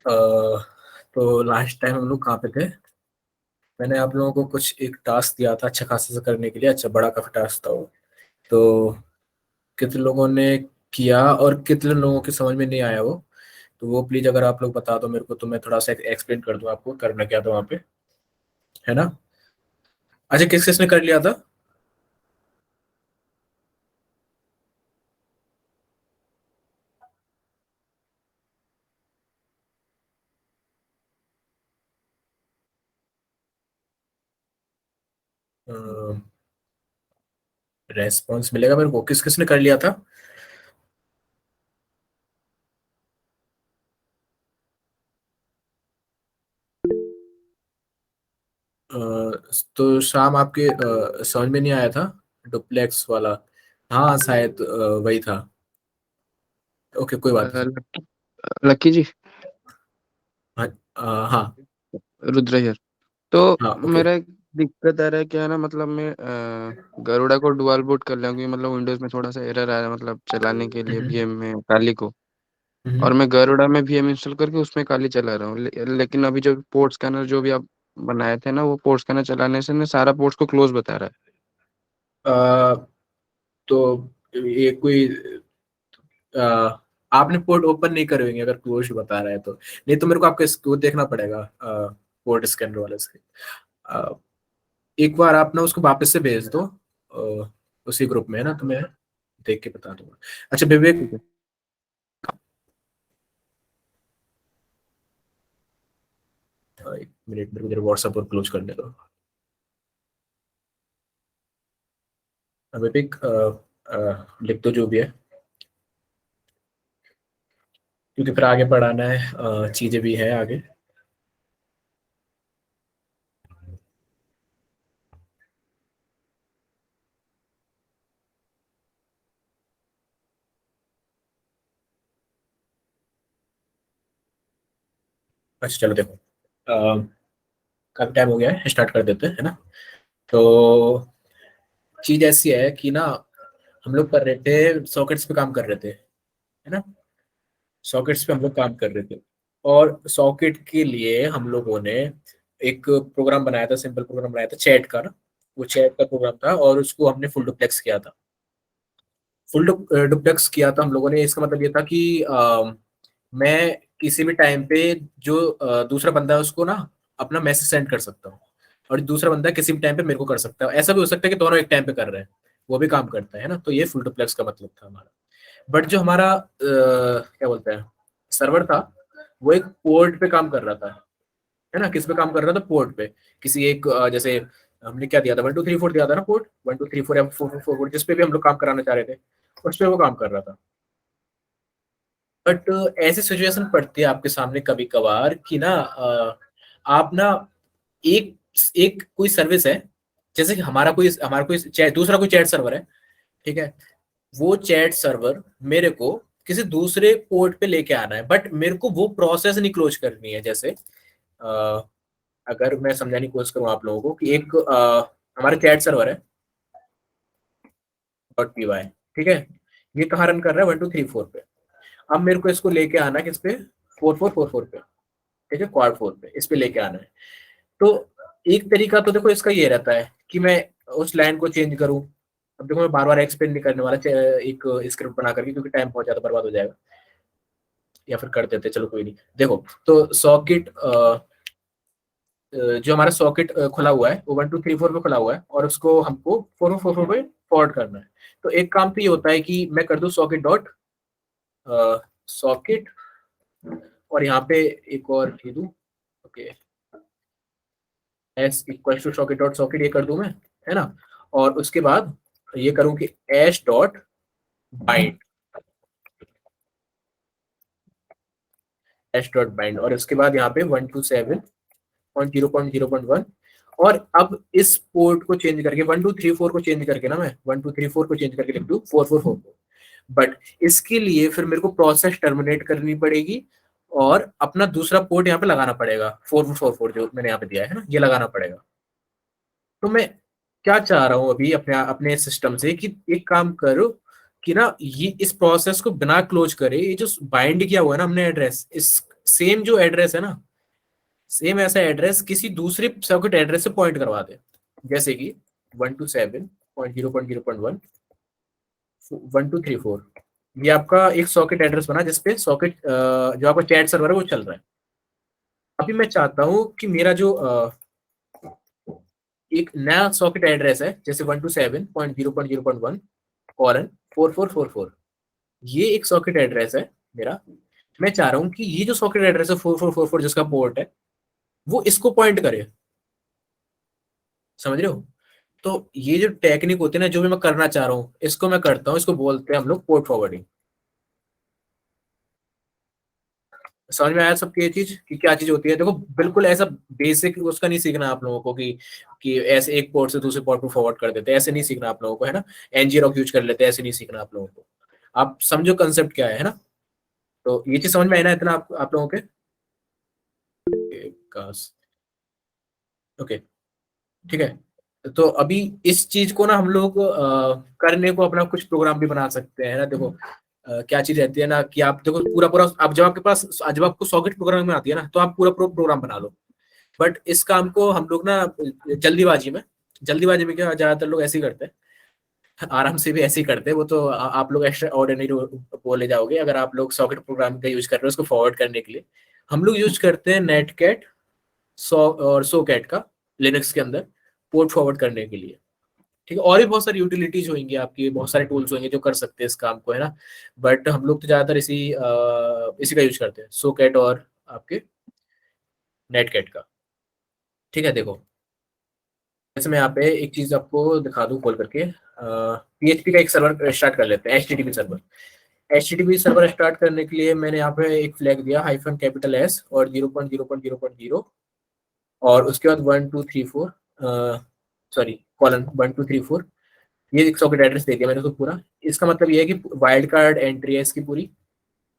अ, तो last time हम लोग कहाँ पे थे? मैंने आप लोगों को कुछ एक टास्क दिया था अच्छा खासा सा करने के लिए, अच्छा बड़ा काफी टास्क था वो। तो कितने लोगों ने किया और कितने लोगों के समझ में नहीं आया वो? तो वो प्लीज अगर आप लोग बता दो मेरे को, तो मैं थोड़ा सा एक्सप्लेन कर दूं आपको करना क्या था वहाँ पे, है ना? अच्छा, किस किस ने कर लिया था? रेस्पॉन्स मिलेगा मेरे को, किस किस ने कर लिया था? अ, तो शाम आपके समझ में नहीं आया था डुप्लेक्स वाला? हाँ शायद वही था। ओके, कोई बात नहीं। लक्की लक्की जी। हाँ। हाँ। रुद्र हियर। तो हाँ। ओके। मेरा एक दिक्कत आ रहा है, क्या है ना, मतलब मैं गरुड़ा को डुअल बूट कर लिया, क्योंकि मतलब विंडोज में थोड़ा सा एरर आ रहा है, मतलब चलाने के लिए हम्म। वीएम में काली को। हम्म। और मैं गरुड़ा में वीएम इंस्टॉल करके उसमें काली चला रहा हूँ, लेकिन अभी जो पोर्ट स्कैनर जो भी आप बनाए थे ना, वो पोर्ट स्कैनर चलाने से ना सारा पोर्ट्स को क्लोज बता रहा है। अ, तो ये कोई अ, आपने पोर्ट ओपन नहीं करेंगे अगर क्लोज बता रहा है तो? नहीं तो मेरे को आपका इसको देखना पड़ेगा, पोर्ट स्कैनर वाले से। अ, एक बार आप ना उसको वापस से भेज दो, उसी ग्रुप में है ना, तो मैं देख के बता दूंगा। अच्छा विवेक, ठीक है। एक मिनट मेरे को जरा व्हाट्सएप पर क्लोज करने दो। विवेक, लिख दो जो भी है, क्योंकि फिर आगे बढ़ाना है, चीजें भी है आगे। अच्छा चलो देखो, काफी टाइम हो गया है, स्टार्ट कर देते हैं, है ना? तो चीज ऐसी है कि ना, हम लोग कर रहे थे सॉकेट्स पे काम कर रहे थे, है ना? सॉकेट्स पे हम लोग काम कर रहे थे, और सॉकेट के लिए हम लोगों ने एक प्रोग्राम बनाया था, सिंपल प्रोग्राम बनाया था चैट का ना। वो चैट का प्रोग्राम था और उसको हमने फुल डुप्लेक्स किया था। फुल डुप्लेक्स किया था हम लोगों ने, इसका मतलब ये था कि मैं किसी भी टाइम पे जो दूसरा बंदा है उसको ना अपना मैसेज सेंड कर सकता हूँ, और दूसरा बंदा किसी भी टाइम पे मेरे को कर सकता है। ऐसा भी हो सकता है कि दोनों एक टाइम पे कर रहे हैं, वो भी काम करता है ना। तो ये फुल डुप्लेक्स का मतलब था हमारा। बट जो हमारा क्या बोलते हैं, सर्वर था, वो एक पोर्ट पे काम कर रहा था, है ना? किस पे काम कर रहा था? पोर्ट पे। किसी एक जैसे हमने क्या दिया था, 1 2 3 4 दिया था ना, पोर्ट 1 2 3 4 या 4 4 4, जिस पे भी हम लोग काम कराना चाह रहे थे, उस पे वो काम कर रहा था। बट ऐसी सिचुएशन पड़ती है आपके सामने कभी कभार कि ना, आप ना एक एक कोई सर्विस है, जैसे कि हमारा कोई चैट, दूसरा कोई चैट सर्वर है, ठीक है? वो चैट सर्वर मेरे को किसी दूसरे पोर्ट पे लेके आना है, बट मेरे को वो प्रोसेस नहीं क्लोज करनी है। जैसे अगर मैं समझाने की कोशिश करूँ आप लोगों को कि एक हमारा चैट सर्वर है .py, ठीक है? ये कहाँ रन कर रहा है? 1 2 3 4 पे। अब मेरे को इसको लेके आना है किस पे? 4 4 4 4 पे, ठीक है? क्वाड 4 पे इस पे लेके आना है। तो एक तरीका तो देखो इसका ये रहता है कि मैं उस लाइन को चेंज करूं। अब देखो मैं बार बार एक्सप्लेन नहीं करने वाला, एक स्क्रिप्ट बना करके, क्योंकि टाइम बहुत ज्यादा बर्बाद हो जाएगा। या फिर कर देते, चलो कोई नहीं। देखो, तो सॉकेट जो हमारा सॉकेट खुला हुआ है वो 1 2 3 4 पे खुला हुआ है, और उसको हमको 4 4 4 4 पे फॉरवर्ड करना है। तो एक काम तो ये होता है कि मैं कर दूं सॉकेट डॉट सॉकेट, और यहाँ पे एक और लिख दूं, okay, s equal to socket dot socket, ये कर दूं मैं, है ना? और उसके बाद ये करूं कि एश डॉट बाइंड, एश डॉट बाइंड, और उसके बाद यहाँ पे 127.0.0.1। और अब इस पोर्ट को चेंज करके 1 2 3 4 को चेंज करके ना, मैं 1 2 3 4 को चेंज करके लिख दूं 4 4 4 4। बट इसके लिए फिर मेरे को प्रोसेस टर्मिनेट करनी पड़ेगी, और अपना दूसरा पोर्ट यहाँ पे लगाना पड़ेगा, 4 4 4 4 जो मैंने यहाँ पे दिया है ना, ये लगाना पड़ेगा। तो मैं क्या चाह रहा हूँ अभी अपने अपने सिस्टम से कि एक काम करो कि ना, ये इस प्रोसेस को बिना क्लोज करे, ये जो बाइंड किया हुआ है ना हमने एड्रेस, इस सेम जो एड्रेस है ना, सेम ऐसा एड्रेस किसी दूसरे सॉकेट एड्रेस से पॉइंट करवा दे, जैसे कि 127.0.0.1, 1234, ये आपका एक सॉकेट एड्रेस बना जिसपे सॉकेट जो आपका चैट सर्वर है वो चल रहा है। अभी मैं चाहता हूँ कि मेरा जो एक नया सॉकेट एड्रेस है, जैसे 127.0.0.1 कॉलन 4444, ये एक सॉकेट एड्रेस है मेरा। मैं चाह रहा हूँ कि ये जो सॉकेट एड्रेस है 4444 जिसका पोर्ट है, वो इसको पॉइंट करे। समझ रहे हो? तो ये जो टेक्निक होती है ना, जो भी मैं करना चाह रहा हूँ इसको मैं करता हूँ, इसको बोलते हैं हम लोग पोर्ट फॉरवर्डिंग। समझ में आया सबकी ये चीज कि क्या चीज होती है? देखो बिल्कुल ऐसा बेसिक उसका नहीं सीखना आप लोगों को कि ऐसे एक पोर्ट से दूसरे पोर्ट को फॉरवर्ड कर देते हैं, ऐसे नहीं सीखना आप लोगों को, है ना। ngrok यूज कर लेते हैं, ऐसे नहीं सीखना आप लोगों को। आप समझो कंसेप्ट क्या है ना। तो ये चीज समझ में आई ना इतना आप लोगों के? ओके, ठीक है। तो अभी इस चीज को ना हम लोग करने को अपना कुछ प्रोग्राम भी बना सकते हैं ना। देखो क्या चीज रहती है ना कि आप देखो पूरा पूरा, आप जब आपके पास, जब आपको सॉकेट प्रोग्रामिंग में आती है ना, तो आप पूरा पूरा प्रोग्राम बना लो। बट इस काम को हम लोग ना जल्दीबाजी में क्या ज्यादातर लोग ऐसे ही करते हैं, आराम से भी ऐसे ही करते हैं। वो तो आप लोग एक्स्ट्रा ऑर्डिनरी बोले जाओगे अगर आप लोग सॉकेट प्रोग्राम का यूज कर रहे हो उसको फॉरवर्ड करने के लिए। हम लोग यूज करते हैं नेटकैट और सोकैट का, लिनक्स के अंदर पोर्ट फॉरवर्ड करने के लिए। ठीक है, और भी बहुत सारी यूटिलिटीज होंगी आपकी, बहुत सारे टूल्स होंगे जो कर सकते हैं इस काम को, है ना। बट हम लोग तो ज्यादातर इसी का यूज करते हैं, सोकैट और आपके नेटकैट का। ठीक है, देखो जैसे मैं यहाँ पे एक चीज आपको दिखा दूं खोल करके, पीएचपी का एक सर्वर स्टार्ट कर लेते हैं, HTTP server. HTTP server start करने के लिए मैंने यहाँ पे एक फ्लैग दिया, -S और 0.0.0.0, और उसके बाद 1234, सॉरी कॉलन 1234, ये एक सॉकेट एड्रेस दे दिया मैंने उसको पूरा। इसका मतलब ये है कि वाइल्ड कार्ड एंट्री है इसकी पूरी,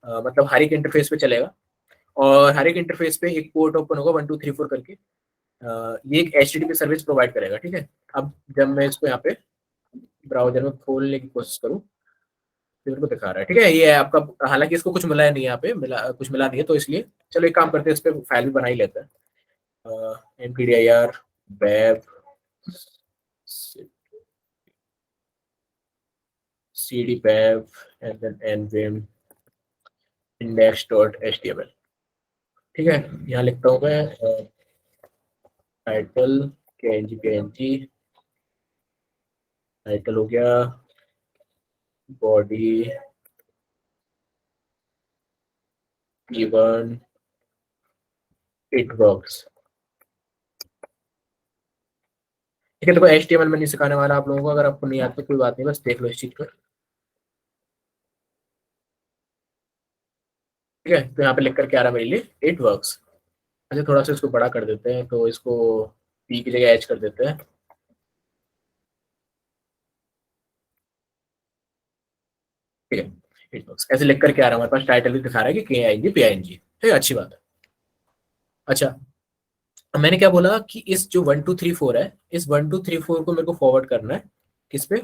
मतलब हर एक इंटरफेस पे चलेगा, और हर एक इंटरफेस पे एक पोर्ट ओपन होगा 1234 करके। ये एक एचटीटीपी सर्विस प्रोवाइड करेगा, ठीक है। अब जब मैं इसको यहाँ पे ब्राउजर में खोलने की कोशिश करूँ तो मेरे को दिखा रहा है, ठीक है, ये है आपका। हालांकि इसको कुछ मिला है नहीं, यहाँ पे कुछ मिला नहीं है, तो इसलिए चलो एक काम करते हैं, इस पे फाइल भी बना ही लेते हैं। mkdir web cdpav and then nvim index.html। ठीक है, यहाँ लिखता हूँ मैं टाइटल png, टाइटल हो गया, बॉडी गिवन, इट वर्क्स। ठीक है, देखो HTML में नहीं सिखाने वाला आप लोगों को, अगर आपको नहीं आता तो कोई बात नहीं, बस देख लो इस चीज को। ठीक है, तो यहाँ पे लिख कर क्या आ रहा है मेरे लिए, इट वर्क्स। अच्छा, थोड़ा सा इसको बड़ा कर देते हैं, तो इसको पी की जगह एच कर देते हैं। ठीक है, इट वर्क्स ऐसे लिख कर क्या आ रहा है हमारे पास, टाइटल भी दिखा रहा है कि KING PING। ठीक है, अच्छी बात है। अच्छा, अब मैंने क्या बोला कि इस जो 1234 है, इस 1234 को मेरे को फॉरवर्ड करना है किस पे,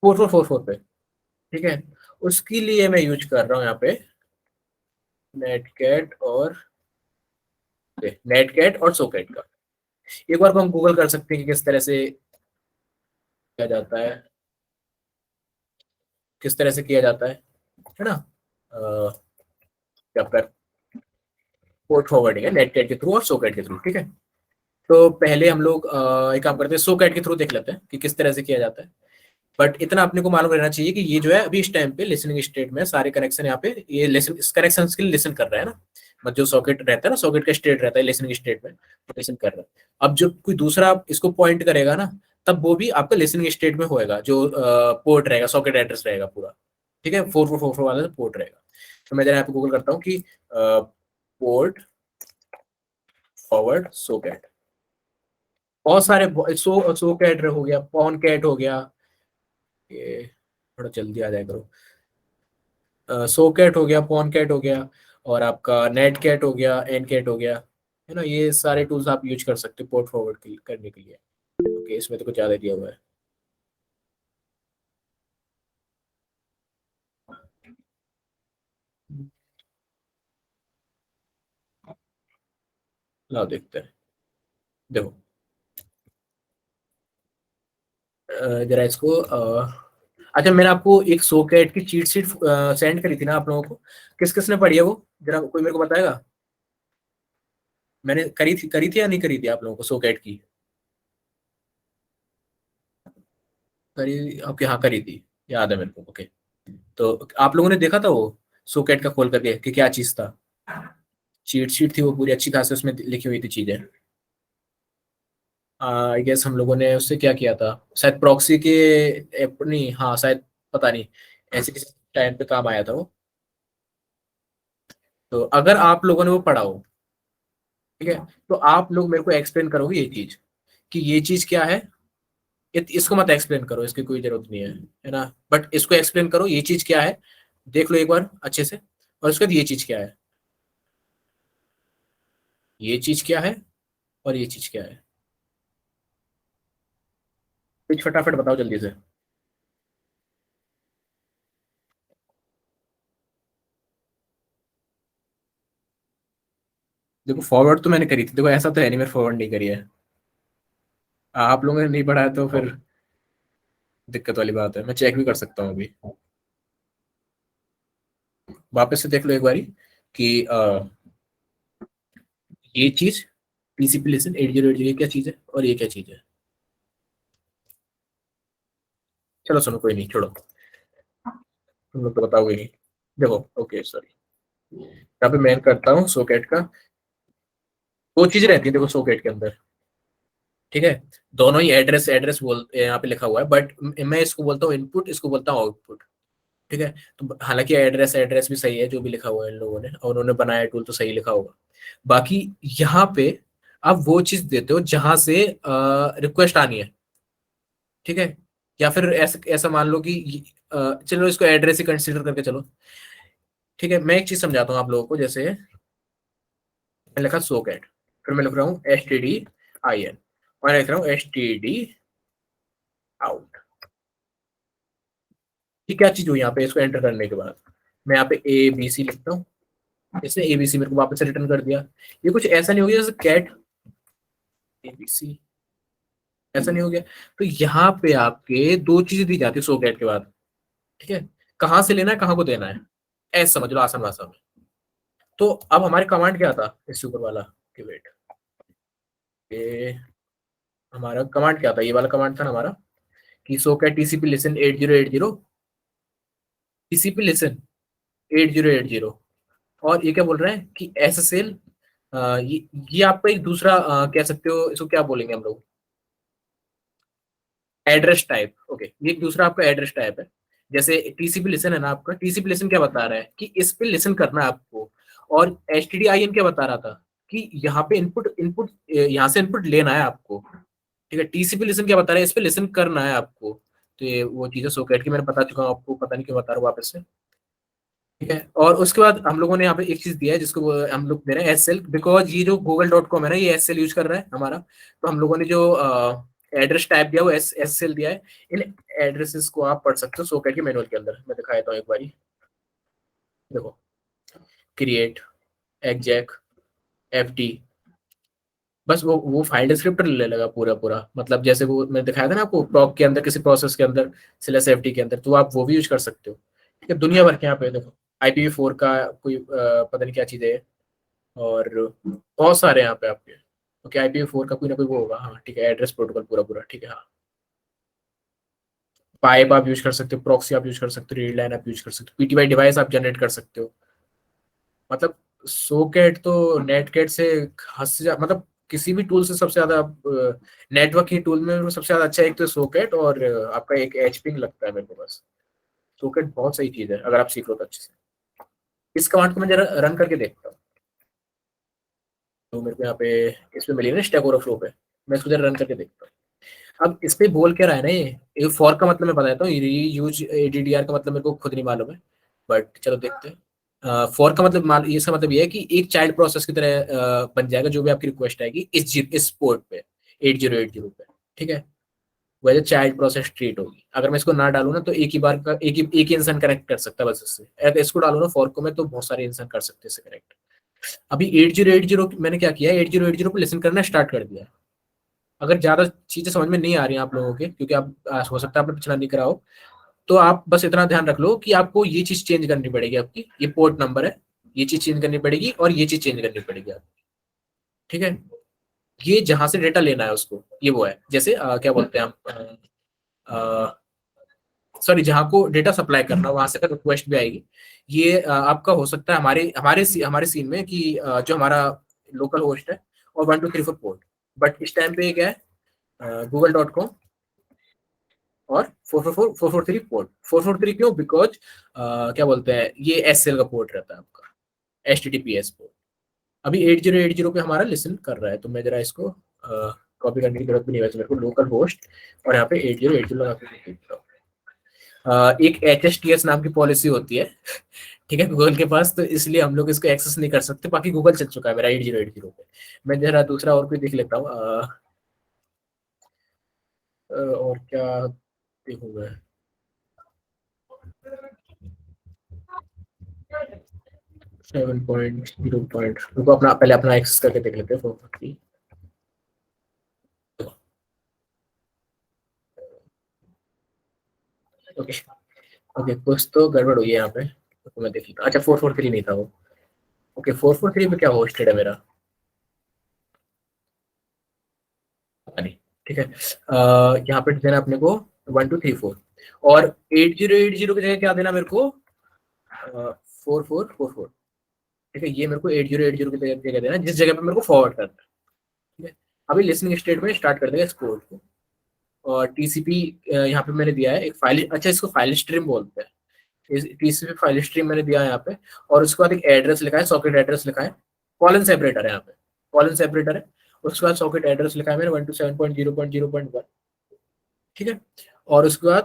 4444 पे। ठीक है, उसके लिए मैं यूज कर रहा हूँ यहाँ पे नेटकैट और सोकेट का। एक बार को हम गूगल कर सकते हैं कि किस तरह से किया जाता है, किस तरह से किया जाता है ना। जब कर पोर्ट फॉरवर्डिंग है नेटकैट के थ्रू और सोकेट के थ्रू, ठीक है। तो पहले हम लोग एक काम करते हैं, सोकेट के थ्रू देख लेते हैं कि किस तरह से किया जाता है। बट इतना अपने को मालूम रहना चाहिए कि ये जो है अभी इस टाइम पे लिसनिंग स्टेट में, सारे कनेक्शन यहाँ पे ये लिसन, इस कनेक्शन के लिए लिसन कर रहा है ना। मतलब जो सॉकेट रहता है ना, सॉकेट का स्टेट रहता है लिसनिंग स्टेट में, लिसन कर रहा है। अब जब कोई दूसरा इसको पॉइंट करेगा ना, तब वो भी आपका लिसनिंग स्टेट में होएगा, जो पोर्ट रहेगा, सॉकेट एड्रेस रहेगा पूरा। ठीक है, 4444 वाला पोर्ट रहेगा। तो मैं जरा यहाँ पे गूगल करता हूँ कि पोर्ट फॉरवर्ड सॉकेट, बहुत सारे सो कैट हो गया, पॉन कैट हो गया, ये थोड़ा जल्दी आ जाए करो, सो कैट हो गया, पॉन कैट हो गया, और आपका नेट कैट हो गया, एन कैट हो गया, है ना। ये सारे टूल्स आप यूज कर सकते हो पोर्ट फॉरवर्ड करने के लिए। ओके, इसमें तो कुछ ज़्यादा दिया हुआ है। लाओ देखते हैं। देखो जरा इसको अच्छा, मैंने आपको एक सॉकेट की चीट शीट सेंड करी थी ना आप लोगों को, किस किसने पढ़ी है वो? जरा कोई मेरे को बताएगा। मैंने करी थी या नहीं करी थी आप लोगों को सॉकेट की? करी, ओके हाँ करी थी, याद है मेरे को। ओके, तो आप लोगों ने देखा था वो सॉकेट का खोल करके कि क्या चीज था? चीट शीट थी वो पूरी अच्छी खासी, उसमें लिखी हुई थी चीजें। आई गेस हम लोगों ने उससे क्या किया था, शायद प्रॉक्सी के नहीं हाँ शायद, पता नहीं, ऐसे किसी टाइम पे काम आया था वो। तो अगर आप लोगों ने वो पढ़ा हो, ठीक है, तो आप लोग मेरे को एक्सप्लेन करोगे ये चीज, कि ये चीज क्या है। इसको मत एक्सप्लेन करो, इसकी कोई जरूरत नहीं है ना, बट इसको एक्सप्लेन करो ये चीज क्या है, देख लो एक बार अच्छे से। और उसके बाद ये चीज क्या है, ये चीज क्या है, और ये चीज क्या है। कुछ फटाफट बताओ जल्दी से। देखो फॉरवर्ड तो मैंने करी थी, देखो ऐसा तो है नहीं मैं फॉरवर्ड नहीं करी है। आप लोगों ने नहीं पढ़ा है तो फिर दिक्कत वाली बात है, मैं चेक भी कर सकता हूँ अभी। वापस से देख लो एक बारी कि ये चीज टीसीपी लेसन 8080 क्या चीज है, और ये क्या चीज है। चलो सुनो, कोई नहीं, छोड़ो, तुम लोग तो बताओगे नहीं। देखो ओके सॉरी, यहाँ पे मैं करता हूँ सॉकेट का। दो चीजें रहती है देखो सॉकेट के अंदर, ठीक है। दोनों ही एड्रेस एड्रेस बोल यहाँ पे लिखा हुआ है, बट मैं इसको बोलता हूँ इनपुट, इसको बोलता हूँ आउटपुट, ठीक है। तो हालांकि एड्रेस एड्रेस भी सही है जो भी लिखा हुआ है इन लोगों ने, और उन्होंने बनाया टूल तो सही लिखा होगा। बाकी यहाँ पे आप वो चीज देते हो जहां से रिक्वेस्ट आनी है, ठीक है। या फिर ऐसा ऐसा मान लो कि चलो इसको एड्रेस ही कंसीडर करके चलो, ठीक है। मैं एक चीज समझाता हूँ आप लोगों को, जैसे मैंने लिखा सोकेट, फिर मैं लिख रहा हूँ STDIN, और मैं लिख रहा हूँ STD आउट। ये क्या चीज हुई यहाँ पे, इसको एंटर करने के बाद मैं यहाँ पे ABC लिखता हूँ, इसने ABC मेरे को वापस से रिटर्न कर दिया। ये कुछ ऐसा नहीं हो गया जैसे कैट ABC, ऐसा नहीं हो गया। तो यहाँ पे आपके दो चीजें दी जाती है सो कैट के बाद, ठीक है। कहाँ से लेना है, कहाँ को देना है, ऐसा समझ लो आसान भाषा में। तो अब हमारे कमांड क्या था इससे ऊपर वाला, कि वेट, ये हमारा कमांड क्या था, ये वाला कमांड था ना हमारा, कि so cat TCP listen 8080, TCP listen 8080। और ये क्या बोल रहे हैं कि SSL, ये आपका एक दूसरा कह सकते हो, इसको क्या बोलेंगे हम लोग, एड्रेस टाइप। ओके, ये एक दूसरा आपका एड्रेस टाइप है। जैसे टीसीपी लिसन है ना आपका, टीसीपी लिसन क्या बता रहा है कि इस पे लिसन करना है आपको। और STDIN क्या बता रहा था कि यहाँ पे इनपुट इनपुट यहाँ से इनपुट लेना है आपको, ठीक है। TCP लिसन क्या बता रहा है, इस पे लिसन करना है आपको। तो ये वो चीजें सॉकेट की मैंने बता चुका हूँ आपको, पता नहीं क्यों बता रहा हूँ वापस से, ठीक है। और उसके बाद हम लोगों ने यहाँ पे एक चीज दिया है जिसको हम लोग दे रहे हैं SL, बिकॉज ये जो google.com है ना, ये SL यूज कर रहा है हमारा। तो हम लोगों ने जो एड्रेस टाइप दिया वो SL दिया है। इन एड्रेसेस को आप पढ़ सकते हो सॉकेट के मैनुअल के अंदर, मैं दिखा देता हूँ एक बारी। देखो, क्रिएट, exec, FD, बस वो फाइल डिस्क्रिप्टर ले लेगा पूरा पूरा, मतलब जैसे वो मैं दिखाया था ना आपको प्रॉक के अंदर किसी प्रोसेस के अंदर /FD के अंदर, तो आप वो भी यूज कर सकते हो, ठीक है। दुनिया भर के यहाँ पे देखो IPv4 का कोई पता नहीं क्या चीज़ है, और बहुत सारे यहाँ पे आपके। ओके, IPv4 का कोई ना कोई वो होगा, हाँ ठीक है, एड्रेस प्रोटोकॉल पूरा पूरा, ठीक है हाँ। पाइप आप यूज कर सकते हो, प्रॉक्सी आप यूज कर सकते हो, रीड लाइन आप यूज कर सकते हो, PTY डिवाइस आप जनरेट कर सकते हो। मतलब सोकेट तो नेटकेट से हद से मतलब किसी भी टूल से सबसे ज्यादा, नेटवर्किंग टूल में वो सबसे ज्यादा अच्छा एक तो सोकेट, और आपका एक एचपिंग लगता है मेरे को बस। सोकेट बहुत सही चीज है अगर आप सीख लो तो अच्छे से। इस कमांड को मैं जरा रन करके देखता हूँ। तो मेरे को यहाँ पे इस पे मिली है ना स्टैक ओवरफ्लो पे, मैं इसको जरा रन करके देखता हूँ। अब इस पे बोल क्या रहा है ना, ये फॉर का मतलब मैं बता देता हूँ, यूज ADDR का मतलब मेरे को खुद नहीं मालूम है, बट चलो देखते हैं। फॉर का मतलब इसका मतलब ये है कि एक चाइल्ड प्रोसेस की तरह बन जाएगा जो भी आपकी रिक्वेस्ट आएगी इस पोर्ट पे 8080 पे, ठीक है। वो एज चाइल्ड प्रोसेस ट्रीट होगी। अगर मैं इसको ना डालूँ ना तो एक ही बार एक ही इंसान कनेक्ट कर सकता है बस इससे। अगर इसको डालू ना फॉर को मैं, तो बहुत सारे इंसान कर सकते हैं इससे कनेक्ट। अभी 8080 मैंने क्या किया, 8080 पे लिसन करना स्टार्ट कर दिया। अगर ज्यादा चीजें समझ में नहीं आ रही हैं आप लोगों के, क्योंकि आप हो सकता है आपने पिछला नहीं करा हो, तो आप बस इतना ध्यान रख लो कि आपको ये चीज चेंज करनी पड़ेगी, आपकी ये पोर्ट नंबर है, ये चीज चेंज करनी पड़ेगी और ये चीज चेंज करनी पड़ेगी आपको। ठीक है, ये जहां से डेटा लेना है उसको, ये वो है, जैसे क्या बोलते हैं हम, सॉरी, जहां को डेटा सप्लाई करना वहां से अगर रिक्वेस्ट भी आएगी, ये आपका हो सकता है हमारे सीन में कि जो हमारा लोकल होस्ट है और 1234 पोर्ट, बट इस टाइम पे क्या है, google.com और 444 पोर्ट। 443 क्यों, बिकॉज क्या बोलते हैं, ये एसएल का पोर्ट रहता है आपका, HTTPS पोर्ट। अभी 8080 पे हमारा लिसन कर रहा है, तो मैं जरा इसको कॉपी करने की जरूरत भी नहीं है वैसे मेरे को, लोकल होस्ट और यहाँ पे 8080 लगा के देखता हूँ। एक HSTS नाम की पॉलिसी होती है, ठीक है, गूगल के पास, तो इसलिए हम लोग इसको एक्सेस नहीं कर सकते। बाकी गूगल चल चुका है मेरा 8080 पे। मैं जरा दूसरा और कोई देख लेता हूँ, और क्या देखूँ मैं। 7.0 रुको, अपना पहले अपना एक्सेस करके देख लेते हैं 443। ओके, ओके, कुछ तो गड़बड़ हुई है यहाँ पे, तो मैं देख लेता हूँ। अच्छा, 443 नहीं था वो। ओके, 443 पे क्या होस्टेड है मेरा, पता नहीं। ठीक है, यहाँ पे देना अपने को 1234, और 8080 की जगह क्या देना मेरे को, 4444। ठीक है, ये मेरे को 8080 की जगह देना जिस जगह पे मेरे को फॉरवर्ड करना है। ठीक है, अभी लिसनिंग स्टेट में स्टार्ट कर देगा इस कोड को, और TCP यहाँ पे मैंने दिया है एक फाइल, अच्छा इसको फाइल स्ट्रीम बोलते हैं। TCP फाइल स्ट्रीम मैंने दिया है यहाँ पे, और उसके बाद एक एड्रेस लिखा है, सॉकेट एड्रेस लिखा है, कॉलन सेपरेटर है यहाँ पे, कॉलन सेपरेटर है। उसके बाद सॉकेट एड्रेस लिखा है मैंने 127.0.0.1। ठीक है, और उसके बाद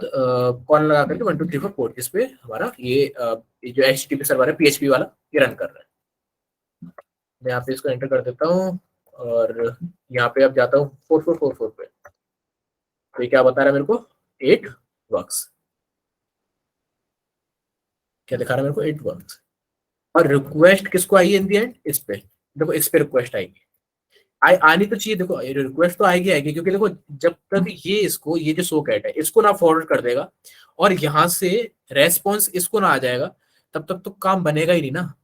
कॉलन लगा करके 1234 पोर्ट, जिसपे हमारा ये जो HTTP सर्वर है PHP वाला, ये रन कर रहा है। मैं यहाँ पे इसको एंटर कर देता हूँ, और यहाँ पे अब जाता हूँ 4444 पे, तो ये क्या बता रहा है मेरे को, 8 वर्क्स। क्या दिखा रहा है मेरे को, 8 वर्क्स। और रिक्वेस्ट किसको आई है इन दी एंड, इस पे देखो, इस पे रिक्वेस्ट आएगी। आनी तो चाहिए, देखो रिक्वेस्ट तो आएगी आएगी, क्योंकि देखो जब तक ये जो सो कैट है इसको ना फॉरवर्ड कर देगा और यहाँ से रेस्पॉन्स इसको ना आ जाएगा, तब तक तो काम बनेगा ही नहीं ना।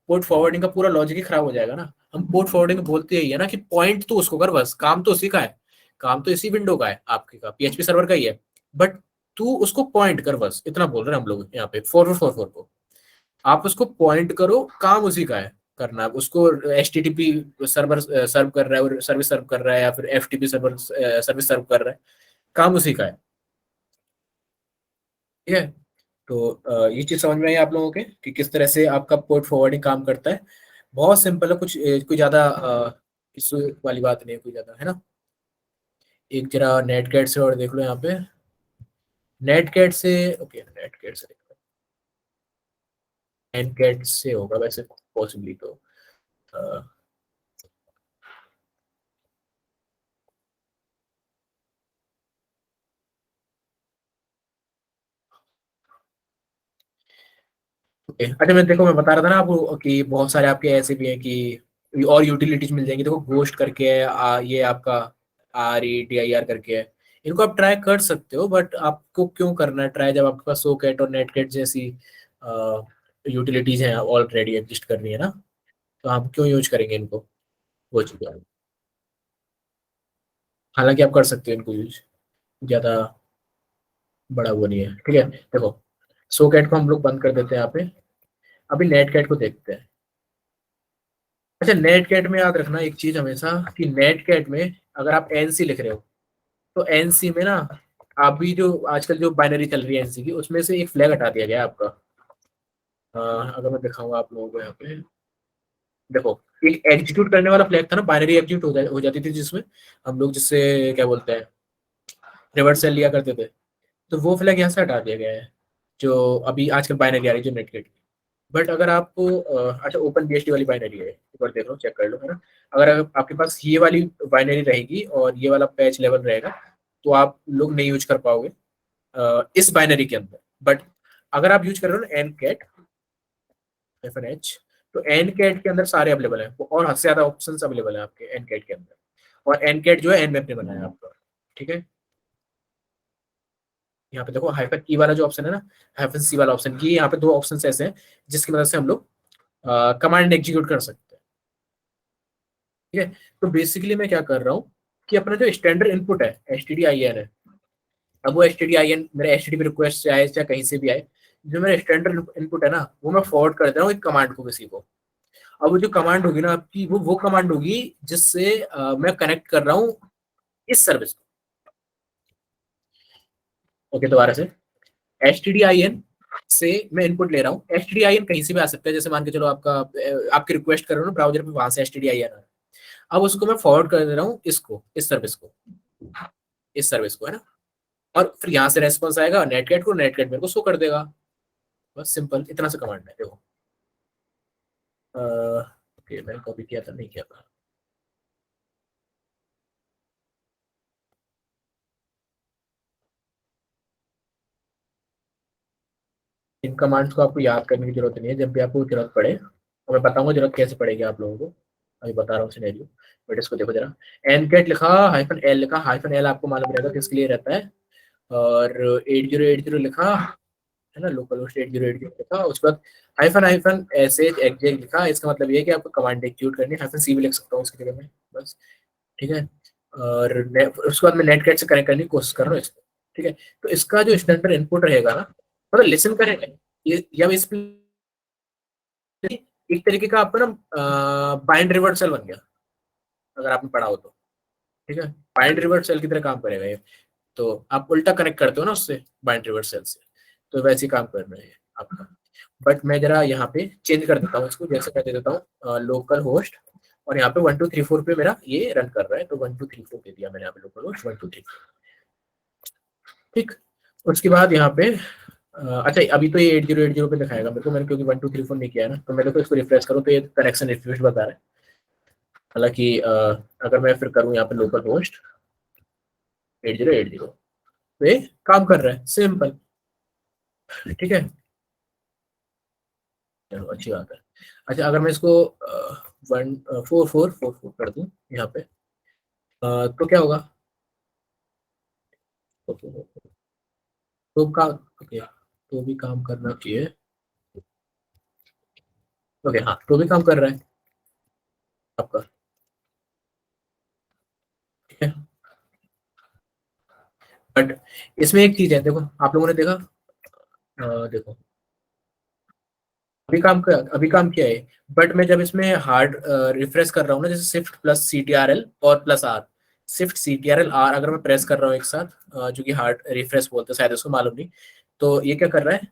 पोर्ट फॉरवर्डिंग का पूरा लॉजिक ही खराब हो जाएगा ना। हम पोर्ट फॉरवर्डिंग बोलते ही है ना कि पॉइंट तो उसको कर, बस काम तो उसी का है, काम तो इसी विंडो का है, आपके का PHP सर्वर का ही है, बट तू उसको पॉइंट कर, बस इतना बोल रहे हैं हम लोग यहाँ पे 4444 को। आप उसको पॉइंट करो, काम उसी का है करना। उसको HTTP सर्वर सर्व कर रहा है और सर्विस सर्व कर रहा है, या फिर FTP सर्वर सर्विस सर्व कर रहा है, काम उसी का है। ठीक है, तो ये चीज समझ में आई आप लोगों के कि किस तरह से आपका पोर्ट फॉरवर्डिंग काम करता है। बहुत सिंपल है, कुछ कोई ज्यादा इशू वाली बात नहीं है, कोई ज्यादा, है ना। एक जरा नेटकैट से और देख लो यहाँ पे, नेटकैट से, ओके, नेटकैट से, नेटकैट से होगा वैसे पॉसिबली तो। अ, ओके, अच्छा, मैं देखो, मैं बता रहा था ना आपको कि बहुत सारे आपके ऐसे भी हैं कि और यूटिलिटीज मिल जाएंगी। देखो घोस्ट करके है, ये आपका RETIR करके है, इनको आप ट्राई कर सकते हो, बट आपको क्यों करना है ट्राई, जब आपके पास सोकेट और नेटकेट जैसी यूटिलिटीज हैं ऑलरेडी एग्जिस्ट कर रही है ना, तो आप क्यों यूज करेंगे इनको, वो चीज़ है। हालांकि आप कर सकते हो इनको यूज, ज्यादा बड़ा वो नहीं है। ठीक है, देखो सोकेट को हम लोग बंद कर देते हैं यहाँ पे, अभी नेटकेट को देखते हैं। अच्छा, नेट कैट में याद रखना एक चीज हमेशा, कि नेट कैट में अगर आप NC लिख रहे हो, तो NC में ना, अभी जो आजकल जो बाइनरी चल रही है NC की, उसमें से एक फ्लैग हटा दिया गया है आपका। अगर मैं दिखाऊंगा आप लोगों को यहाँ पे, देखो एक एग्जीक्यूट करने वाला फ्लैग था ना, बाइनरी एग्जीक्यूट हो जाती थी जिसमें हम लोग जिससे क्या बोलते हैं, रिवर्स सेल लिया करते थे, तो वो फ्लैग यहाँ से हटा दिया गया है, जो अभी आजकल बाइनरी आ रही है जो नेटगेट की। बट अगर आपको अच्छा, ओपन BSD वाली बाइनरी है, एक बार देख लो, चेक कर लो, है ना। अगर आपके पास ये वाली बाइनरी रहेगी और ये वाला पैच लेवल रहेगा, तो आप लोग नहीं यूज कर पाओगे इस बाइनरी के अंदर। बट अगर आप यूज कर रहे हो ना, ncat -h तो एन कैट के अंदर सारे अवेलेबल है, और हद से ज्यादा ऑप्शन अवेलेबल है आपके एन कैट के अंदर। और एन कैट जो है एन मैप ने बनाया आपका, ठीक है। यहाँ पे देखो हाइफन ई वाला जो ऑप्शन है ना, हाइफन सी वाला ऑप्शन, ये यहाँ पे दो ऑप्शन ऐसे हैं जिसकी मदद से हम लोग कमांड एग्जीक्यूट कर सकते हैं, ठीक है। तो बेसिकली मैं क्या कर रहा हूँ कि अपना जो स्टैंडर्ड इनपुट है H T D I N है, अब वो H T D I N मेरे एच टी टी रिक्वेस्ट से आए या कहीं से भी आए, जो मेरा स्टैंडर्ड इनपुट है ना, वो मैं फॉरवर्ड कर दे रहा हूँ एक कमांड को किसी को। अब वो जो कमांड होगी ना आपकी, वो कमांड होगी जिससे मैं कनेक्ट कर रहा हूँ इस सर्विस को। ओके, दोबारा से H T D I N से मैं इनपुट ले रहा हूँ। H T D I N कहीं से भी आ सकता है, जैसे मान के चलो आपका आपकी रिक्वेस्ट कर रहे हो ना ब्राउजर पे, वहां से H T D I N आ रहा है। अब उसको मैं फॉरवर्ड कर दे रहा हूँ इसको, इस सर्विस को, है ना। और फिर यहाँ से रेस्पॉन्स आएगा नेटगेट को, नेटगेट मेरे को शो कर देगा। बस सिंपल इतना सा कमांड है, देखो। ओके, मैंने कॉपी किया था, नहीं किया था। इन कमांड्स को आपको याद करने की जरूरत नहीं है, जब भी आपको जरूरत पड़े तो मैं बताऊंगा जरूरत कैसे पड़ेगी आप लोगों को। अभी बता रहा हूँ सिनेरियो, बट इसको देखो जरा। एनकेट लिखा, हाइफन एल लिखा, हाइफन एल आपको मालूम रहेगा किसके लिए रहता है। और 8080 लिखा, है ना, लोकल होस्ट 8080 लिखा, उसके बाद हाइफन हाइफन ऐसे एग्जैक्ट लिखा। इसका मतलब ये है कि आपको कमांड एग्जीक्यूट करनी है, हाइफन सी भी लिख सकता हूँ उसकी जगह में, बस, ठीक है। और उसके बाद मैं नेटगेट से कनेक्ट करने की कोशिश कर रहा हूँ इसको, ठीक है। तो इसका जो स्टैंडर्ड इनपुट रहेगा ना, मतलब लिसन करेगा ये, या इस एक तरीके का आपका ना बाइंड रिवर्सल बन गया, अगर आपने पढ़ा हो तो, ठीक है। बाइंड रिवर्सल की तरह काम करेगा ये। तो आप उल्टा कनेक्ट करते हो ना उससे, बाइंड रिवर्सल से, तो वैसे ही काम कर रहे हैं आपका। बट मैं जरा यहाँ पे चेंज कर देता हूँ इसको, जैसे मैं दे देता हूँ लोकल होस्ट, और यहाँ पे 1234 पे मेरा ये रन कर रहा है, तो 1234 दे दिया मैंने यहाँ पे, लोकल होस्ट 123, ठीक। उसके बाद यहाँ पे अच्छा, अभी तो ये 8080 पे दिखाएगा मेरे को, मैंने क्योंकि 1234 नहीं किया है ना, तो मेरे को इसको रिफ्रेश करूँ तो ये कनेक्शन रिफ्यूज बता रहा है। हालांकि अगर मैं फिर करूँ यहाँ पे लोकल होस्ट 8080, तो ये काम कर रहा है, सिंपल, ठीक है। चलो अच्छी बात है। अच्छा, अगर मैं इसको 1444 कर दूं यहाँ पे, तो क्या होगा? तो काम, ओके, तो भी काम करना चाहिए। ओके, हाँ, तो भी काम कर रहा है आपका, ठीक है। बट इसमें एक चीज है, देखो आप लोगों ने देखा, देखो अभी काम किया है, बट मैं जब इसमें हार्ड रिफ्रेश कर रहा हूँ ना, जैसे shift plus C T R L और plus R, shift C T R L R अगर मैं प्रेस कर रहा हूँ एक साथ, जो कि हार्ड रिफ्रेश बोलते हैं शायद, उसको मालूम नहीं। तो ये क्या कर रहा है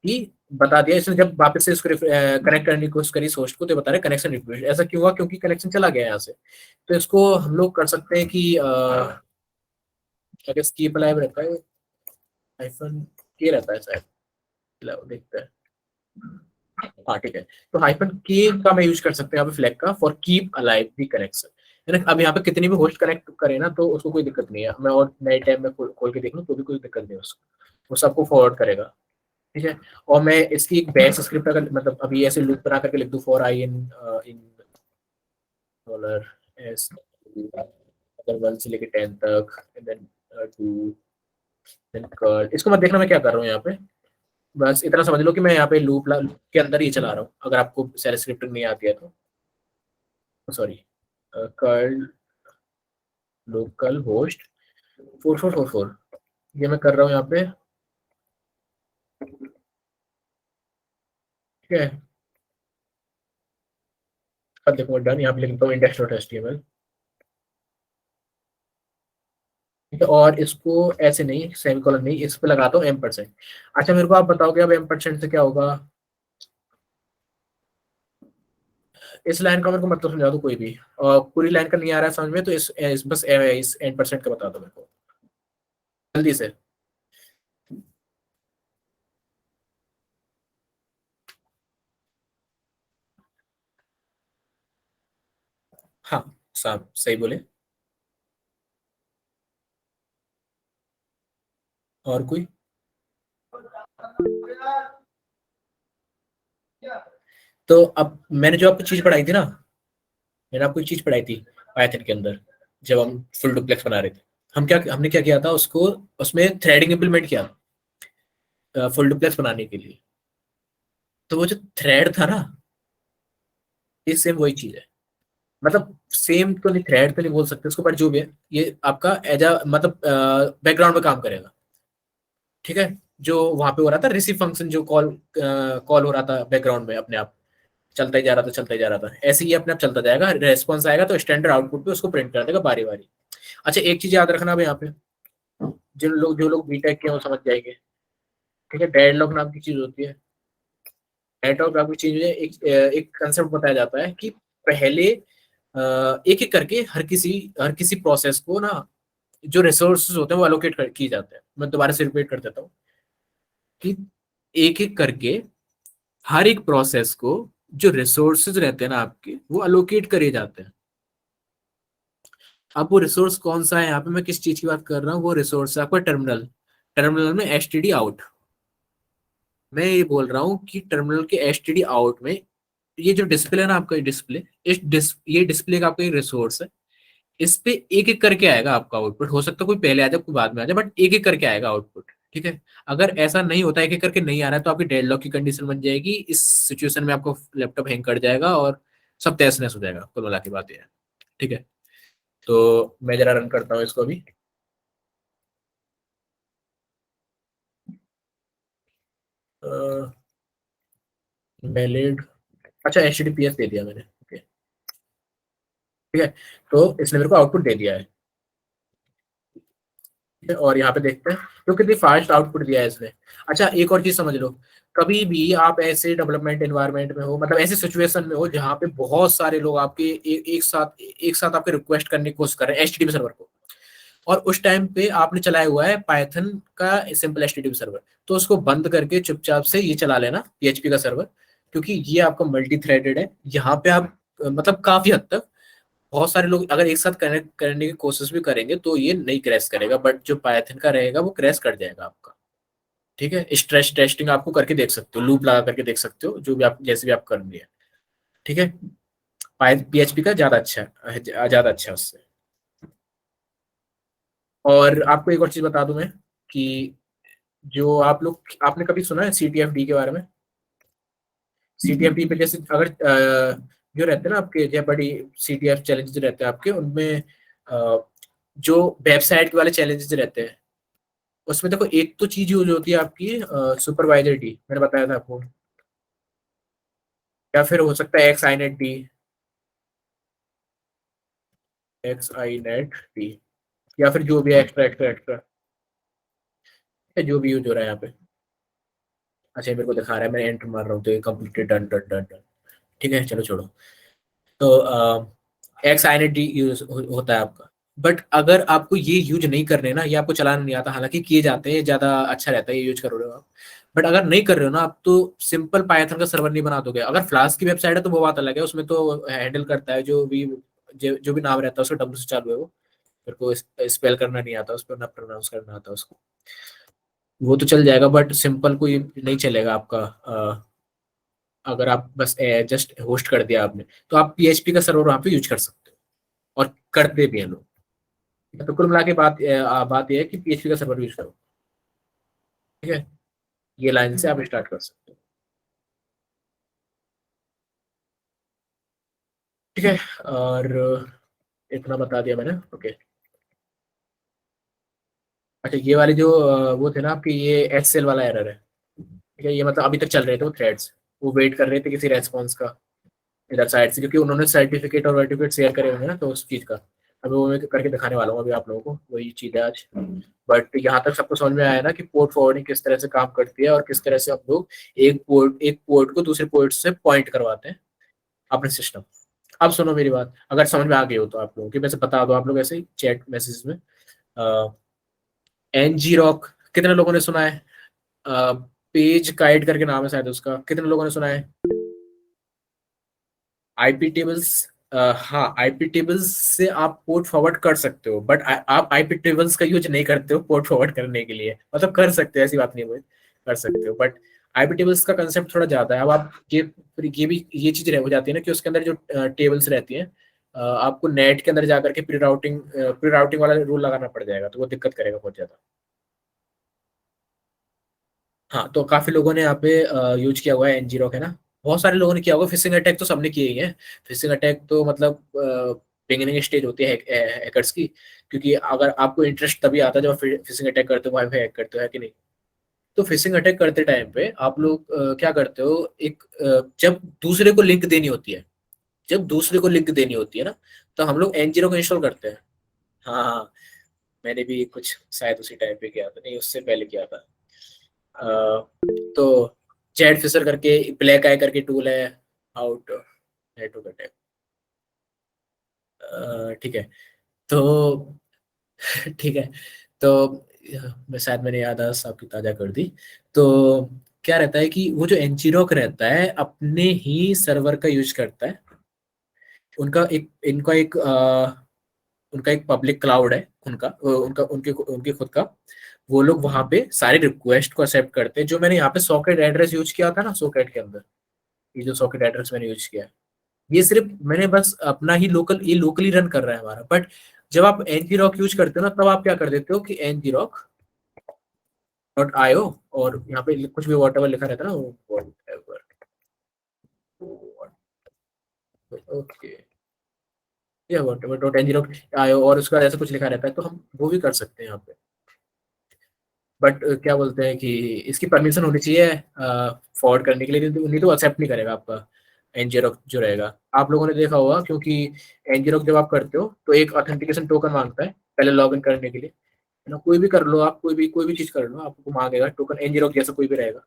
कि बता दिया इसने, जब वापस से इसको कनेक्ट करने की कोशिश करी सोर्स को, तो बता रहे कनेक्शन रिक्वेस्ट। ऐसा क्यों हुआ? क्योंकि कनेक्शन चला गया यहाँ से। तो इसको हम लोग कर सकते हैं कि क्या स्कीप अलाइव रहता है, हाइफन के रहता है शायद, देखते हैं। हाँ ठीक है, तो हाइफन के का मैं यूज कर सकते हैं यहाँ पे फ्लैग का, for keep alive the connection, है ना। अब यहाँ पे कितनी भी होस्ट कनेक्ट करे ना, तो उसको कोई दिक्कत नहीं है, मैं और नए टाइम में खोल के देख लूँ तो भी कोई दिक्कत नहीं है उसको, वो सबको फॉरवर्ड करेगा, ठीक है। और मैं इसकी एक बैच स्क्रिप्ट अगर मतलब अभी ऐसे लूप बना करके लिख दूं, for I in in dollar S, अगर 1 से लेके 10 तक, एंड देन 2, देन कर्ल, इसको मत देखना मैं क्या कर रहा हूँ यहाँ पे, बस इतना समझ लो कि मैं यहाँ पे लूप के अंदर ही चला रहा हूँ, अगर आपको सेल स्क्रिप्टिंग नहीं आती है तो। सॉरी, कर्ल लोकल होस्ट 4444, ये मैं कर रहा हूँ यहाँ पे, ठीक है। अब देखो डन, यहाँ पे लिखता हूँ इंडेक्स डॉट एचटीएमएल, ठीक है। और इसको ऐसे नहीं, सेमीकोलन नहीं, इस पे लगाता हूँ M%। अच्छा, मेरे को आप बताओगे अब M% से क्या होगा? इस लाइन का मेरे को मतलब समझा दो कोई भी, और पूरी लाइन का नहीं आ रहा है समझ में, तो बस इस N% का बता दो मेरे को जल्दी से। हाँ, साहब सही बोले। और कोई? तो अब मैंने जो आपको चीज पढ़ाई थी ना, मैंने आपको एक चीज पढ़ाई थी पाइथन के अंदर, जब हम फुल डुप्लेक्स बना रहे थे, हमने क्या किया था उसको, उसमें थ्रेडिंग इंप्लीमेंट किया फुल डुप्लेक्स बनाने के लिए। तो वो जो थ्रेड था ना, ये सेम वही चीज है। मतलब सेम तो नहीं, थ्रेड तो नहीं बोल सकते उसको, पर जो भी है ये आपका एज अ मतलब बैकग्राउंड में काम करेगा। ठीक है, जो वहां पे हो रहा था रिसीव फंक्शन, जो कॉल हो रहा था बैकग्राउंड में अपने आप, चलता ही जा रहा था, चलता ही जा रहा था, ऐसे ही अपने आप चलता जाएगा, रेस्पॉन्स आएगा तो स्टैंडर्ड आउटपुट पे उसको प्रिंट कर देगा बारी बारी। अच्छा एक चीज याद रखना अब यहाँ पे, जो लोग बीटेक के हैं वो समझ जाएंगे। ठीक है, डेडलॉक नाम की चीज होती है। डेडलॉक नाम की चीज है, एक कंसेप्ट बताया जाता है कि पहले एक एक करके हर किसी प्रोसेस को ना, जो रिसोर्सेज होते हैं वो अलोकेट किए जाते हैं। मैं दोबारा से रिपीट कर देता हूँ कि एक एक करके हर एक प्रोसेस को जो रिसोर्सेज रहते हैं ना आपके, वो अलोकेट करे जाते हैं। अब वो रिसोर्स कौन सा है, यहाँ पे मैं किस चीज की बात कर रहा हूँ, वो रिसोर्स है आपका टर्मिनल। टर्मिनल में एसटीडी आउट, मैं ये बोल रहा हूँ कि टर्मिनल के एसटीडी आउट में ये जो डिस्प्ले है ना आपका, ये डिस्प्ले, ये डिस्प्ले का आपका एक रिसोर्स है। इस पे एक एक करके आएगा आपका आउटपुट, हो सकता है कोई पहले आ जाए कोई बाद में आ जाए, बट एक एक करके आएगा आउटपुट। ठीक है, अगर ऐसा नहीं होता, एक एक करके नहीं आ रहा है, तो आपकी डेडलॉक की कंडीशन बन जाएगी। इस सिचुएशन में आपको लैपटॉप हैंग कर जाएगा और सब तहस नहस हो जाएगा। कुल मिला की बात यह है। ठीक है, तो मैं जरा रन करता हूँ इसको अभी। वैलिड, अच्छा एच टी पी एस दे दिया मैंने। ओके, ठीक है, तो इसने मेरे को आउटपुट दे दिया है। ठीक है, और यहाँ पे देखते हैं तो कितनी फास्ट आउटपुट दिया है इसने। अच्छा एक और चीज समझ लो, कभी भी आप ऐसे डेवलपमेंट एनवायरनमेंट में हो, मतलब ऐसे सिचुएशन में हो जहाँ पे बहुत सारे लोग आपके एक साथ आपके रिक्वेस्ट करने की कोशिश कर रहे हैं एचटीटीपी सर्वर को, और उस टाइम पे आपने चलाया हुआ है पाइथन का सिंपल एचटीटीपी सर्वर, तो उसको बंद करके चुपचाप से ये चला लेना पीएचपी का सर्वर, क्योंकि ये आपका मल्टी थ्रेडेड है। यहाँ पे आप मतलब काफी हद तक बहुत सारे लोग अगर एक साथ कनेक्ट करने की कोशिश भी करेंगे तो ये नहीं क्रैश करेगा, बट जो पाइथन का रहेगा वो क्रैश कर जाएगा आपका। ठीक है, स्ट्रेस टेस्टिंग आपको करके देख सकते हो, लूप लगा करके देख सकते हो, जो भी आप जैसे भी आप कर रही है। ठीक है, पीएचपी का ज्यादा अच्छा है, ज्यादा अच्छा है उससे। और आपको एक और चीज बता दूं मैं कि जो आप लोग, आपने कभी सुना है सीटीएफडी के बारे में? सीटीएफडी पे जैसे अगर जो रहते हैं ना आपके, जो बड़ी सीटीएफ चैलेंजेस रहते हैं आपके, उनमें जो वेबसाइट वाले चैलेंजेस रहते हैं, उसमें देखो एक तो चीज यूज होती है आपकी सुपरवाइजर डी, मैंने बताया था आपको, या फिर हो सकता है एक्स आई नेट डी, एक्स आई नेट डी, या फिर जो भी है एक्स्ट्रा एक्स्ट्रा एक्स्ट्रा, जो भी यूज हो रहा है यहाँ पे। अच्छा ये मेरे को दिखा रहा है, मैं एंटर मार रहा हूँ तो ये completed, done done done done. ठीक है चलो छोड़ो। तो एक्स आई नेट डी यूज होता है आपका। बट अगर आपको ये यूज नहीं करने ना, ये आपको चलाना नहीं आता, हालांकि किए जाते हैं, ज्यादा अच्छा रहता है ये यूज कर रहे हो आप, बट अगर नहीं कर रहे हो ना आप, तो सिंपल पाइथन का सर्वर नहीं बना दोगे। अगर फ्लास्क की वेबसाइट है तो वो बात अलग है, उसमें तो हैंडल करता है जो भी नाम रहता है उसका डब्ल्यू से चालू है वो, मेरे को स्पेल करना नहीं आता उस पर, ना प्रोनाउंस करना आता उसको, वो तो चल जाएगा, बट सिंपल कोई नहीं चलेगा आपका। अगर आप बस जस्ट होस्ट कर दिया आपने, तो आप पीएचपी का सर्वर वहां पे यूज कर सकते हो, और करते भी हैं लोग। तो कुल मिला के बात यह है कि पीएचपी का सर्वर यूज करो। ठीक है, ये लाइन से आप स्टार्ट कर सकते हो। ठीक है, और इतना बता दिया मैंने। ओके, अच्छा ये वाले जो वो थे ना आपके, ये एचसीएल वाला एरर है। ठीक है, ये मतलब अभी तक चल रहे थे वो थ्रेड्स, वो वेट कर रहे थे किसी रेस्पॉन्स का इधर साइड से, क्योंकि उन्होंने सर्टिफिकेट और वर्टिफिकेट शेयर करे होंगे ना, तो उस चीज़ का अभी वो मैं करके दिखाने वाला हूँ अभी आप लोगों को, वही चीज़ है आज। बट यहाँ तक सबको समझ में आया ना कि पोर्ट फॉरवर्डिंग किस तरह से काम करती है, और किस तरह से हम लोग एक पोर्ट को दूसरे पोर्ट से पॉइंट करवाते हैं अपने सिस्टम। अब सुनो मेरी बात, अगर समझ में आ गई हो तो आप लोगों की वैसे बता दो, आप लोग ऐसे ही चैट मैसेज में। एन जी रॉक कितने लोगों ने सुना है? पेज गाइड करके नाम है शायद उसका, कितने लोगों ने सुना है? आईपी टेबल्स, हाँ आईपी टेबल्स से आप पोर्ट फॉरवर्ड कर सकते हो, बट आप आईपी टेबल्स का यूज नहीं करते हो पोर्ट फॉरवर्ड करने के लिए, मतलब कर सकते हो, ऐसी बात नहीं है, कर सकते हो, बट आईपी टेबल्स का कंसेप्ट थोड़ा ज्यादा है। अब आप ये भी ये चीज हो जाती है ना कि उसके अंदर जो टेबल्स रहती हैं, आपको नेट के अंदर जाकर के प्री राउटिंग वाला रूल लगाना पड़ जाएगा, तो वो दिक्कत करेगा बहुत ज्यादा। हाँ, तो काफी लोगों ने यहाँ पे यूज किया हुआ है एनजीरोक, है ना। बहुत सारे लोगों ने किया होगा। फिशिंग अटैक तो सबने किए ही हैं। फिशिंग अटैक तो मतलब बिगिनिंग स्टेज होती है हैकर्स की, क्योंकि अगर आपको इंटरेस्ट तभी आता है जब आप फिशिंग अटैक करते हो, वाईफाई हैक करते हो, है कि नहीं। तो फिशिंग अटैक करते टाइम पे आप लोग क्या करते हो, जब दूसरे को लिंक देनी होती है, जब दूसरे को लिंक देनी होती है ना, तो हम लोग एनजीरो को इंस्टॉल करते हैं। हाँ हाँ, मैंने भी कुछ शायद उसी टाइम पे किया था, नहीं उससे पहले किया था। तो चैट फिशर करके ब्लैक आई करके टूल है, आउट नेटवर्क अटैक, ठीक है। तो ठीक है। तो मैं शायद मैंने याद आपकी ताजा कर दी। तो क्या रहता है कि वो जो एनजीरोक रहता है अपने ही सर्वर का यूज करता है। उनका एक पब्लिक क्लाउड है, उनके खुद का। वो लोग वहां पे सारे रिक्वेस्ट को एक्सेप्ट करते हैं। जो मैंने यहाँ पे सॉकेट एड्रेस यूज किया था ना, सॉकेट के अंदर ये जो सॉकेट एड्रेस मैंने यूज किया है, ये सिर्फ मैंने बस अपना ही ये लोकली रन कर रहा है हमारा। बट जब आप एनजी रॉक यूज करते हो ना, तब आप क्या कर देते हो कि एनजी रॉक डॉट आईओ, और यहाँ पे कुछ भी वॉट लिखा रहता है ना, whatever, ओके, या whatever dot NG rock IO, और उसका ऐसा कुछ लिखा रहता है, तो हम वो भी कर सकते हैं यहाँ पे। बट क्या बोलते हैं कि इसकी परमिशन होनी चाहिए फॉरवर्ड करने के लिए, नहीं तो एक्सेप्ट नहीं करेगा आपका एनजीरोक जो रहेगा। आप लोगों ने देखा होगा, क्योंकि एनजीरोक जब आप करते हो तो एक ऑथेंटिकेशन टोकन मांगता है पहले लॉगिन करने के लिए, है ना। कोई भी कर लो आप, कोई भी चीज कर लो, आपको मांगेगा टोकन, एनजीरोक जैसा कोई भी रहेगा।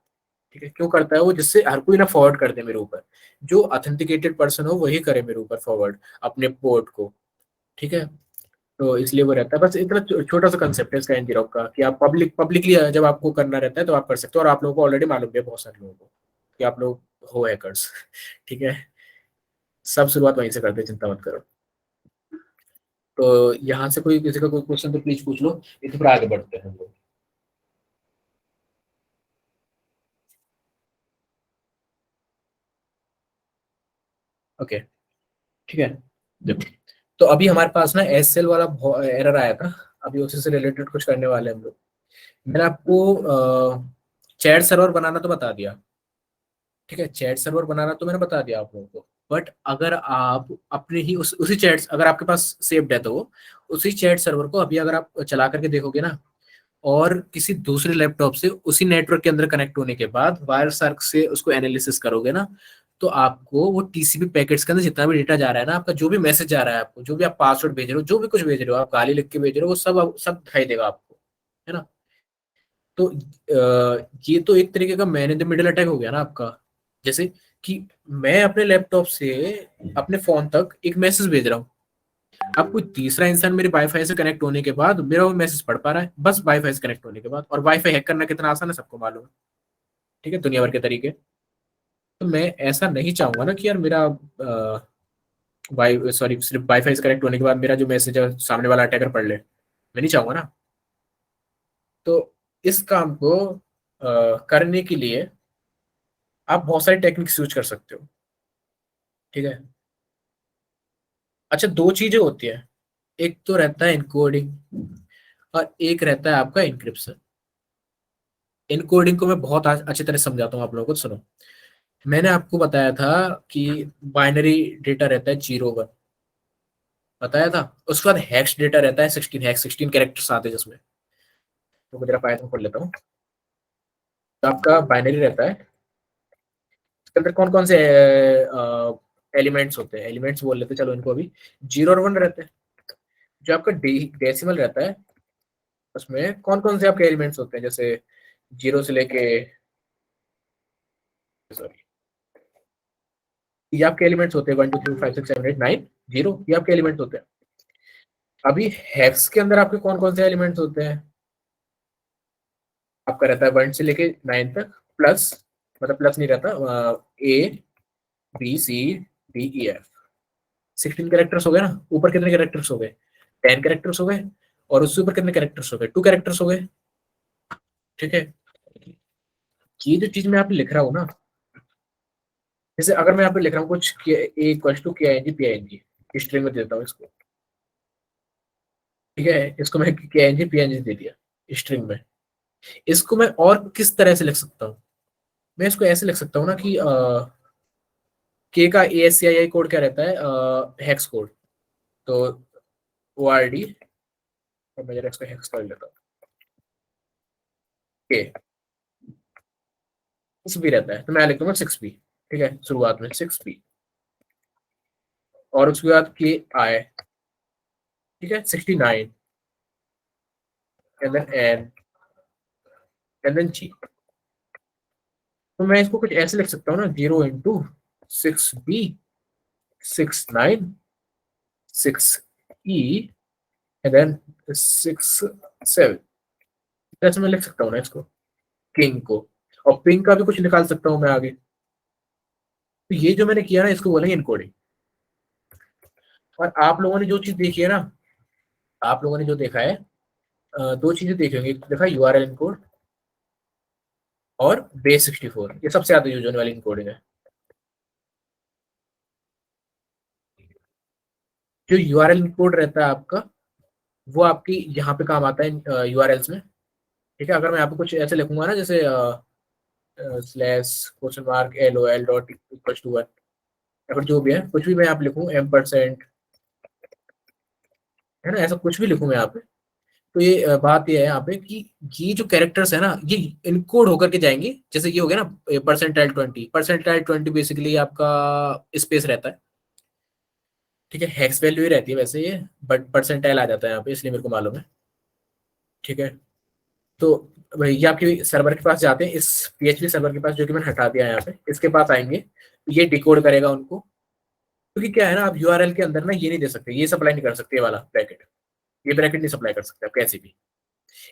ठीक है, क्यों करता है वो, जिससे हर कोई ना फॉरवर्ड कर दे मेरे ऊपर, जो ऑथेंटिकेटेड पर्सन हो वही करे मेरे ऊपर फॉरवर्ड अपने पोर्ट को। ठीक है, तो इसलिए वो रहता है। बस इतना छोटा सा कंसेप्ट है इसका एनजी रॉक का, कि आप पब्लिकली जब आपको करना रहता है तो आप कर सकते हो, और आप लोगों को ऑलरेडी मालूम भी है, बहुत सारे लोगों को, कि आप लोग हो हैकर्स। ठीक है, सब शुरुआत वहीं से करते हैं, चिंता मत करो। तो यहाँ से कोई किसी का कोई क्वेश्चन तो प्लीज पूछ लो, इसी पर आगे बढ़ते हैं हम लोग। ओके, ठीक है। देखो, तो अभी हमारे पास ना एसएल वाला एरर आया था, अभी उसी से रिलेटेड कुछ करने वाले हैं हम लोग। मैंने आपको चैट सर्वर बनाना तो बता दिया, ठीक है, चैट सर्वर बनाना तो मैंने बता दिया आप लोगों को। बट अगर आप अपने ही उसी चैट, अगर आपके पास सेव्ड है तो वो उसी चैट सर्वर को अभी अगर आप चला करके देखोगे ना, और किसी दूसरे लैपटॉप से उसी नेटवर्क के अंदर कनेक्ट होने के बाद वायर सर्क से उसको एनालिसिस करोगे ना, तो आपको वो टीसीपी पैकेट्स के अंदर जितना भी डेटा जा रहा है ना, आपका जो भी मैसेज जा रहा है, आपको जो भी आप पासवर्ड भेज रहे हो, जो भी कुछ भेज रहे हो, आप गाली लिख के भेज रहे हो, वो सब सब दिखाई देगा आपको, है ना। तो ये तो एक तरीके का man in the middle attack हो गया ना आपका। जैसे कि मैं अपने लैपटॉप से अपने फोन तक एक मैसेज भेज रहा हूँ, अब कोई तीसरा इंसान मेरे वाईफाई से कनेक्ट होने के बाद मेरा वो मैसेज पढ़ पा रहा है, बस वाईफाई से कनेक्ट होने के बाद। और वाईफाई हैक करना कितना आसान है सबको मालूम है, ठीक है, दुनिया भर के तरीके। तो मैं ऐसा नहीं चाहूंगा ना कि यार मेरा वाई सॉरी सिर्फ वाईफाई से कनेक्ट होने के बाद मेरा जो मैसेज है सामने वाला अटैकर पढ़ ले, मैं नहीं चाहूंगा ना। तो इस काम को करने के लिए आप बहुत सारी टेक्निक्स यूज कर सकते हो, ठीक है। अच्छा, दो चीजें होती है, एक तो रहता है इनकोडिंग, और एक रहता है आपका इनक्रिप्शन। इनकोडिंग को मैं बहुत अच्छी तरह समझाता हूँ आप लोगों को, सुनो। मैंने आपको बताया था कि बाइनरी डेटा रहता है 0 1, बताया था। उसके बाद हैश डेटा रहता है 16, हैश 16 कैरेक्टर्स आते हैं जिसमें। तो मैं जरा पाइथन पढ़ लेता हूँ। तो आपका बाइनरी रहता है, इसके अंदर कौन कौन से एलिमेंट्स होते हैं, एलिमेंट्स बोल लेते हैं, चलो इनको अभी। 0 और 1 रहते हैं। जो आपका डेसिमल रहता है, उसमें कौन कौन से आपके एलिमेंट्स होते हैं, जैसे 0 से लेके, सॉरी, ये आपके एलिमेंट्स होते हैं 1 2 3 4 5 6 7 8 9 0, ये आपके एलिमेंट्स होते हैं। अभी हेक्स के अंदर आपके कौन कौन से एलिमेंट्स होते हैं, आपका रहता है 1 से लेके 9 तक, प्लस, मतलब प्लस नहीं रहता, A B C D E F, 16 characters हो गए ना। ऊपर कितने कैरेक्टर्स हो गए, 10 कैरेक्टर्स हो गए। और उससे ऊपर कितने कैरेक्टर्स हो गए, 2 कैरेक्टर्स हो गए, ठीक है। ये जो चीज मैं यहाँ पे लिख रहा हूँ ना, जैसे अगर मैं यहाँ पे लिख रहा हूँ कुछ ए equal to K I N G P I N G, string में देता हूँ इसको, ठीक है, इसको मैं K I N G P N G दे दिया स्ट्रिंग में। इसको मैं और किस तरह से लिख सकता हूँ? मैं इसको ऐसे लिख सकता हूँ ना कि के का A S C I I code क्या रहता है, हेक्स कोड। तो ओ आर डी, और मैं जरा इसको हेक्स कर लेता हूँ, के कुछ भी रहता है तो मैं लिख दूंगा 6p, ठीक है, शुरुआत में 6p, और उसके बाद के आई, ठीक है, 69, and then N, and then G. तो मैं इसको कुछ ऐसे लिख सकता हूँ ना, 0 into 6b, 69, 6e, and then 6 7, ऐसे मैं लिख सकता हूँ ना इसको, किंग को। और पिंग का भी कुछ निकाल सकता हूँ मैं आगे। तो ये जो मैंने किया ना, इसको बोलेंगे इनकोडिंग। और आप लोगों ने जो चीज देखी है ना, आप लोगों ने जो देखा है, दो चीजें देखी होंगी, एक देखा यूआरएल इनकोड और बेस 64, ये सबसे ज्यादा यूज होने वाली इनकोडिंग है। जो यूआरएल इनकोड रहता है आपका, वो आपकी यहाँ पे काम आता है यूआरएल्स में, ठीक है। अगर मैं यहाँ पे कुछ ऐसे लिखूंगा ना, जैसे slash question mark L O L dot equal to one, या फिर जो भी है, कुछ भी मैं यहाँ पे लिखूँ M%, है ना, ऐसा कुछ भी लिखूँ मैं यहाँ पे, तो ये बात ये है यहाँ पे कि ये जो कैरेक्टर्स है ना, ये इनकोड होकर के जाएंगे। जैसे ये हो गया ना परसेंटाइल 20 बेसिकली आपका स्पेस रहता है, ठीक है, हेक्स वैल्यू ही रहती है वैसे ये, बट परसेंटाइल आ जाता है यहाँ पे, इसलिए मेरे को मालूम है, ठीक है। तो भाई ये आपके सर्वर के पास जाते हैं, इस पीएचपी सर्वर के पास, जो कि मैंने हटा दिया है यहाँ पे, इसके पास आएंगे, ये डिकोड करेगा उनको। क्योंकि क्या है ना, आप यूआरएल के अंदर ना ये नहीं दे सकते, ये सप्लाई नहीं कर सकते, ये वाला ब्रैकेट, ये ब्रैकेट नहीं सप्लाई कर सकते आप कैसे भी।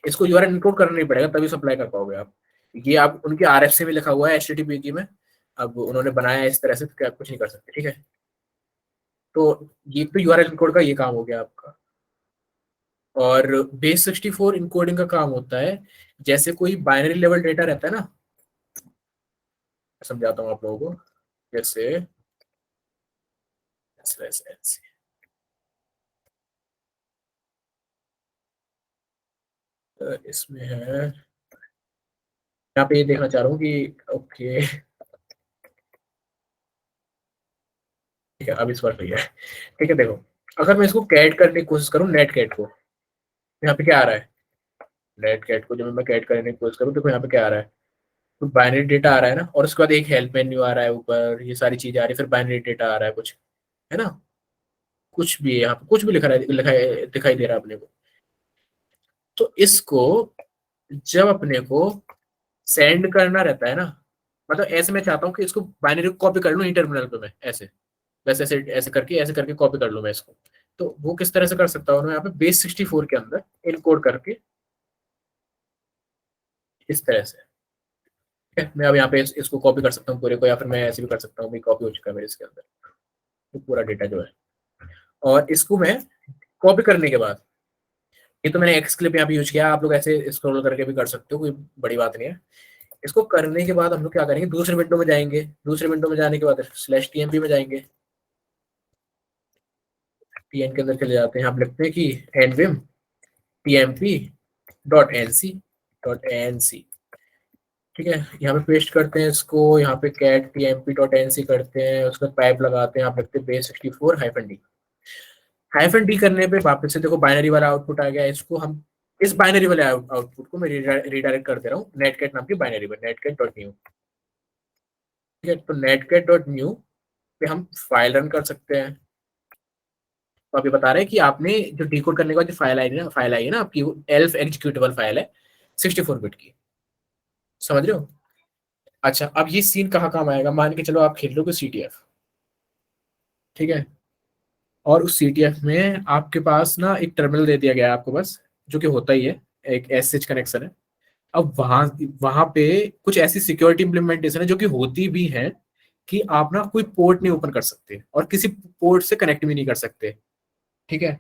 इसको यूआरएल इनकोड करना नहीं पड़ेगा, तभी सप्लाई कर पाओगे आप। ये आप उनके आरएफसी में लिखा हुआ है, एचटीटीपी की में, अब उन्होंने बनाया है इस तरह से, तो क्या आप कुछ नहीं कर सकते, ठीक है। तो ये तो यूआरएल इनकोड का ये काम हो गया आपका। और बेस 64 इनकोडिंग का काम होता है, जैसे कोई बाइनरी लेवल डेटा रहता है ना, समझाता हूँ आप लोगों को। जैसे ऐसे ऐसे ऐसे, इसमें है, यहाँ पे ये देखना चाह रहा हूँ कि ओके, ठीक है, अब इस बार सही है, ठीक है। देखो, अगर मैं इसको कैट करने की कोशिश करूँ, नेट कैट को, यहाँ पे क्या आ रहा है, नेट कैट को जब मैं कैट करने की कोशिश करूँ, देखो यहाँ पे क्या आ रहा है, तो बाइनरी डेटा आ रहा है ना, और उसके बाद एक हेल्प मेन्यू आ रहा है ऊपर, ये सारी चीजें आ रही है, फिर बाइनरी डेटा आ रहा है कुछ, है ना, कुछ भी है यहाँ पे, कुछ भी लिखा है दिखाई दे रहा है अपने को। तो इसको जब अपने को सेंड करना रहता है ना, मतलब ऐसे मैं चाहता हूँ कि इसको बाइनरी को कॉपी कर लूँ ई टर्मिनल पे, मैं ऐसे, बस ऐसे करके कॉपी कर लूँ मैं इसको। तो वो किस तरह से कर सकता हूँ मैं यहाँ पे बेस 64 के अंदर इनकोड करके, इस तरह से, ठीक है। मैं अब यहाँ पे इसको कॉपी कर सकता हूँ पूरे को, या फिर मैं ऐसे भी कर सकता हूँ, कॉपी हो चुका है मेरे इसके अंदर, तो पूरा डेटा जो है। और इसको मैं कॉपी करने के बाद, ये तो मैंने एक्स क्लिप यहाँ पे यूज किया, आप लोग ऐसे स्क्रॉल करके भी कर सकते हो, कोई बड़ी बात नहीं है। इसको करने के बाद हम लोग क्या करेंगे, दूसरे विंडो में जाएंगे, दूसरे विंडो में जाने के बाद स्लैश टीएमपी में जाएंगे, टीएन के अंदर चले जाते हैं, आप लिखते हैं कि एनविम टीएमपी .nc, ठीक है, यहाँ पे पेस्ट करते हैं इसको, यहाँ पे कैट tmp.nc करते हैं, उसका पाइप लगाते हैं, आप लिखते हैं बेस 64 -d करने पे वापस से देखो बाइनरी वाला आउटपुट आ गया। इसको हम, इस बाइनरी वाले आउटपुट को मैं रिडायरेक्ट कर दे रहा हूँ नेटकैट नाम की बाइनरी में, netcat.new, ठीक है। तो netcat.new पे हम फाइल रन कर सकते हैं। तो अभी बता रहे हैं कि आपने जो डिकोड करने के बाद जो फाइल आई है ना आपकी, वो एल्फ एग्जीक्यूटेबल फाइल है 64 बिट की, समझ रहे हो। अच्छा, अब ये सीन कहाँ काम आएगा, मान के चलो आप खेल लो CTF, ठीक है, और उस CTF में आपके पास ना एक टर्मिनल दे दिया गया है आपको बस, जो कि होता ही है, एक एसएच कनेक्शन है। अब वहां वहां पे कुछ ऐसी सिक्योरिटी इंप्लीमेंटेशन है जो कि होती भी है, कि आप ना कोई पोर्ट नहीं ओपन कर सकते और किसी पोर्ट से कनेक्ट भी नहीं कर सकते, ठीक है।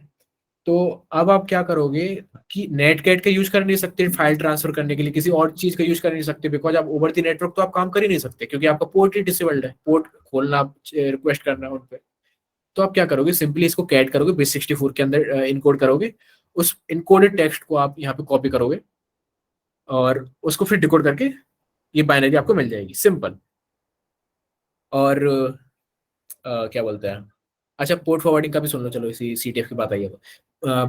तो अब आप क्या करोगे कि नेट कैट का यूज कर नहीं सकते फाइल ट्रांसफर करने के लिए, किसी और चीज का यूज कर नहीं सकते, बिकॉज आप ओवर द नेटवर्क तो आप काम कर ही नहीं सकते, क्योंकि आपका पोर्ट ही डिसेबल्ड है, पोर्ट खोलना, रिक्वेस्ट करना उन पे। तो आप क्या करोगे, सिंपली इसको कैट करोगे, बेस 64 के अंदर इनकोड करोगे, उस इनकोडेड टेक्स्ट को आप यहाँ पे कॉपी करोगे और उसको फिर डिकोड करके ये बाइनरी आपको मिल जाएगी, सिंपल। और क्या बोलते हैं, अच्छा पोर्ट फॉरवर्डिंग का भी सुन लो, चलो इसी सीटीएफ की बात आई है तो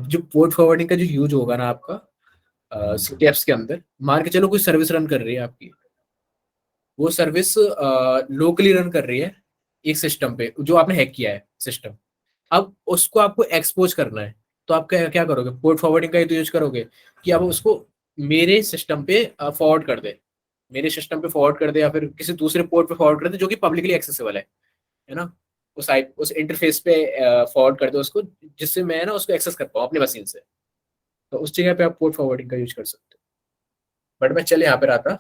जो पोर्ट फॉरवर्डिंग का जो यूज होगा ना आपका सीटीएफ के अंदर, मान के चलो कोई सर्विस रन कर रही है आपकी, वो सर्विस लोकली रन कर रही है एक सिस्टम पे जो आपने हैक किया है सिस्टम, अब उसको आपको एक्सपोज करना है, तो आप क्या क्या करोगे, पोर्ट फॉरवर्डिंग का ही तो यूज करोगे कि आप उसको मेरे सिस्टम पे फॉरवर्ड कर दे, मेरे सिस्टम पे फॉरवर्ड कर दे या फिर किसी दूसरे पोर्ट पे फॉरवर्ड कर दे जो कि पब्लिकली एक्सेसिबल है ना, उस इंटरफेस पे फॉरवर्ड कर दो उसको, जिससे मैं ना उसको एक्सेस कर पाऊँ अपने मशीन से। तो उस जगह पे आप पोर्ट फॉरवर्डिंग का यूज कर सकते हो। बट मैं चले यहाँ पे रहा था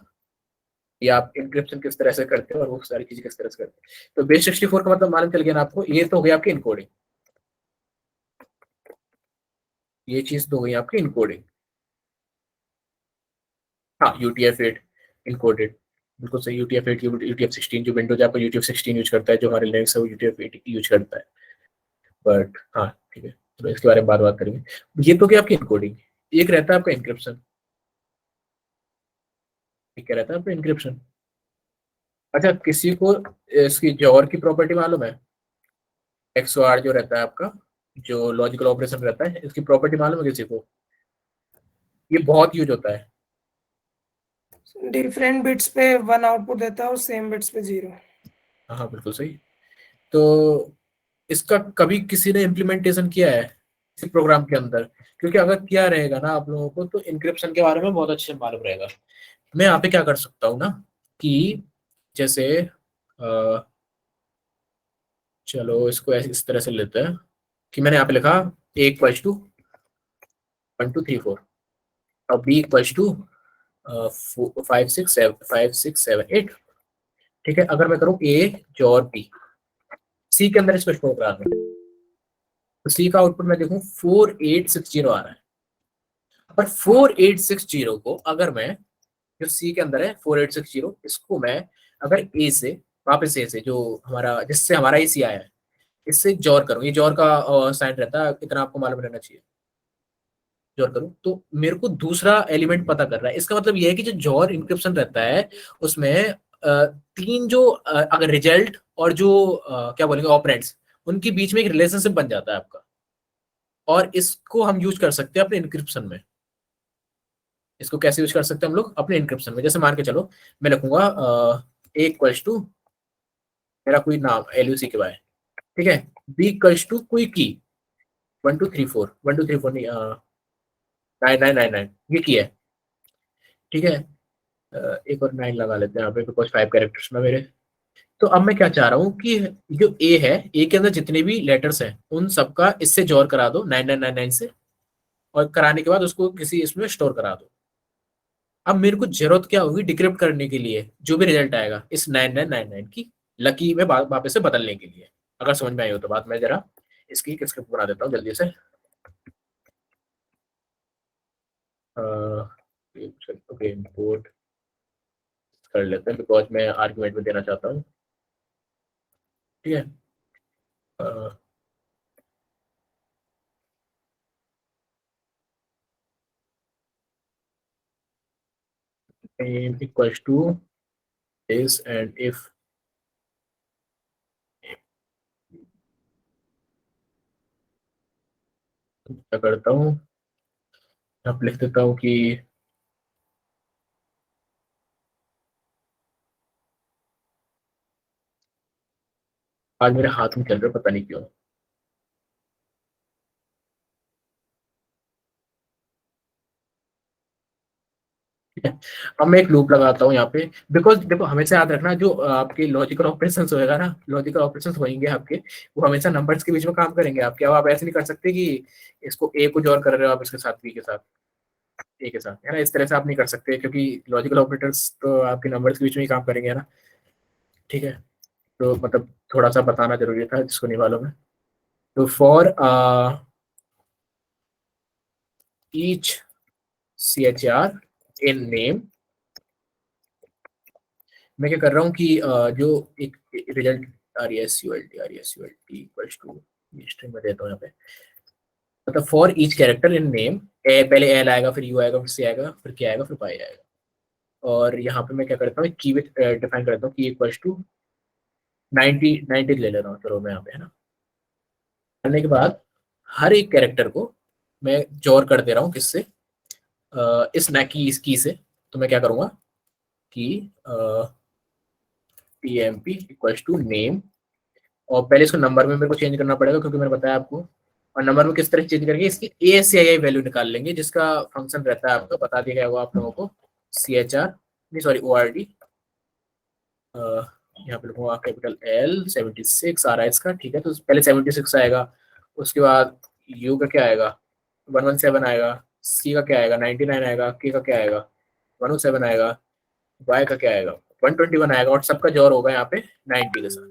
कि आप इंक्रिप्शन किस तरह से करते हो और वो सारी चीजें किस तरह से करते हैं। तो बेस 64 का मतलब मालूम चल गया ना आपको, ये तो हो गया आपकी इनकोडिंग, ये चीज तो हो गई आपकी इनकोडिंग। हाँ UTF-8 इनकोडेड, बिल्कुल सही, UTF-8 UTF-16, जो विंडोज आपका UTF-16 यूज करता है, जो हमारे लिनक्स है वो UTF-8 यूज करता है। बट हाँ ठीक है, तो इसके बारे में बात करेंगे। ये तो क्या आपकी इनकोडिंग, एक रहता है आपका इंक्रिप्शन, एक क्या रहता है आपका इंक्रिप्शन। अच्छा किसी को इसकी जॉर की प्रॉपर्टी मालूम है, XOR जो रहता है आपका, जो लॉजिकल ऑपरेशन रहता है, इसकी प्रॉपर्टी मालूम है किसी को, ये बहुत यूज होता है। डिफरेंट बिट्स पे 1 आउटपुट देता है और सेम बिट्स पे 0। हाँ हाँ बिल्कुल सही। तो इसका कभी किसी ने इम्प्लीमेंटेशन किया है किसी प्रोग्राम के अंदर, क्योंकि अगर किया रहेगा ना आप लोगों को तो इंक्रिप्शन के बारे में बहुत अच्छे से मालूम रहेगा। मैं यहाँ पे क्या कर सकता हूँ ना कि जैसे चलो इसको इस तरह से लेते हैं कि मैंने यहाँ पे लिखा A इक्वल्स टू 1 2 3 4 और B इक्वल्स टू 5 6 7 ठीक है। अगर मैं करूँ A जॉर B, C के अंदर इसको स्टोर करा दूँ, तो C का आउटपुट मैं देखूँ 4860 आ रहा है। पर 4860 को अगर मैं, जो सी के अंदर है 4860, इसको मैं अगर ए से वापस ए से जो हमारा जिससे हमारा ए सी आया है, इससे जॉर करूँ, ये जॉर का साइन रहता है, इतना आपको मालूम रहना चाहिए, जॉर करूँ तो मेरे को दूसरा एलिमेंट पता कर रहा है। इसका मतलब ये है कि जो जॉर इंक्रिप्शन रहता है उसमें तीन जो अगर रिजल्ट और जो क्या बोलेंगे ऑपरेंड्स, उनके बीच में एक रिलेशनशिप बन जाता है आपका, और इसको हम यूज कर सकते हैं अपने इंक्रिप्शन में। इसको कैसे यूज कर सकते हैं हम लोग अपने इंक्रिप्शन में, जैसे मान के चलो मैं लिखूंगा ए इक्वल्स टू मेरा कोई नाम LUC के बाय, ठीक है, B इक्वल्स टू कोई की 1 2 3 4 नहीं 9999, ये की है, ठीक है। एक और 9 लगा लेते हैं यहाँ पे बिकॉज 5 कैरेक्टर्स में मेरे। तो अब मैं क्या चाह रहा हूँ कि जो ए है, ए के अंदर जितने भी लेटर्स हैं उन सबका इससे जोड़ करा दो 9999 से, और कराने के बाद उसको किसी इसमें स्टोर करा दो। अब मेरे को जरूरत क्या होगी डिक्रिप्ट करने के लिए, जो भी रिजल्ट आएगा इस 9999 की लकी में वापस से बदलने के लिए। अगर समझ में आई हो तो बात, मैं जरा इसकी एक स्क्रिप्ट बना देता हूँ जल्दी से। ओके इंपोर्ट कर लेते हैं बिकॉज मैं आर्गुमेंट में देना चाहता हूँ, ठीक है। इक्वल्स टू इस एंड इफ, क्या करता हूँ, अब लिख देता हूँ कि आज मेरे हाथ में चल रहा है पता नहीं क्यों, ठीक है। अब मैं एक लूप लगाता हूँ यहाँ पे, बिकॉज देखो हमेशा याद रखना जो आपके लॉजिकल ऑपरेशन होएगा ना, लॉजिकल ऑपरेशन होंगे आपके, वो हमेशा नंबर्स के बीच में काम करेंगे आपके। अब आप ऐसे नहीं कर सकते कि इसको ए को जोड़ कर रहे हो आप इसके साथ बी के साथ, ए के साथ, है ना, इस तरह से आप नहीं कर सकते क्योंकि लॉजिकल ऑपरेटर्स तो आपके नंबर्स के बीच में ही काम करेंगे, है ना, ठीक है। तो मतलब थोड़ा सा बताना जरूरी था जिसको नहीं मालूम है। तो for each CHR in name। मैं क्या कर रहा हूँ कि जो एक result RESULT equals to string में देता हूँ यहाँ पे, मतलब for each character in name, पहले एल आएगा, फिर यू आएगा, फिर सी आएगा, फिर के आएगा, फिर पाई आएगा। और यहाँ पे मैं क्या करता हूँ, की डिफाइन करता हूँ, की इक्वल्स टू 90 ले ले रहा हूँ, चलो मैं यहाँ पे, है ना। करने के बाद हर एक कैरेक्टर को मैं जोर कर दे रहा हूँ, किससे, इस ना की इस की से। तो मैं क्या करूँगा कि TMP इक्वल्स टू नेम, और पहले इसको नंबर में मेरे को चेंज करना पड़ेगा, क्योंकि मैंने बताया आपको। और नंबर में किस तरह चेंज करके इसकी ASCII वैल्यू निकाल लेंगे, जिसका फंक्शन रहता है आपका, बता दिया गया होगा आप लोगों को, CHR, नहीं सॉरी ORD। यहाँ पे लिखूंगा कैपिटल L 76 आ रहा है इसका, ठीक है। तो पहले 76 आएगा, उसके बाद U का क्या आएगा, 117 आएगा, C का क्या आएगा, 99 आएगा, K का क्या आएगा, 107 आएगा, Y का क्या आएगा, 121 आएगा, और सबका जोर होगा यहाँ पे 90 के साथ,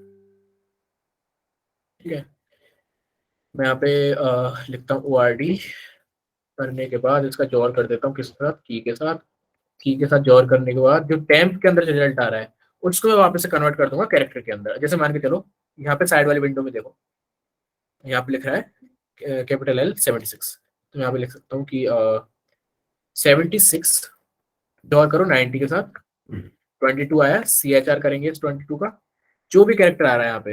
ठीक है। मैं यहाँ पे लिखता हूँ ORD, करने के बाद इसका जोर कर देता हूँ किसके साथ, की के साथ। की के साथ जोर करने के बाद जो टेम्प के अंदर रिजल्ट आ रहा है, उसको मैं वापस से कन्वर्ट कर दूंगा कैरेक्टर के अंदर। जैसे मान के चलो, यहाँ पे साइड वाली विंडो में देखो, यहाँ पे लिख रहा है कैपिटल L 76। तो यहाँ पे लिख सकता हूँ कि 76 जोर करो 90 के साथ, 22 आया, CHR करेंगे इस 22 का, जो भी कैरेक्टर आ रहा है यहाँ पे,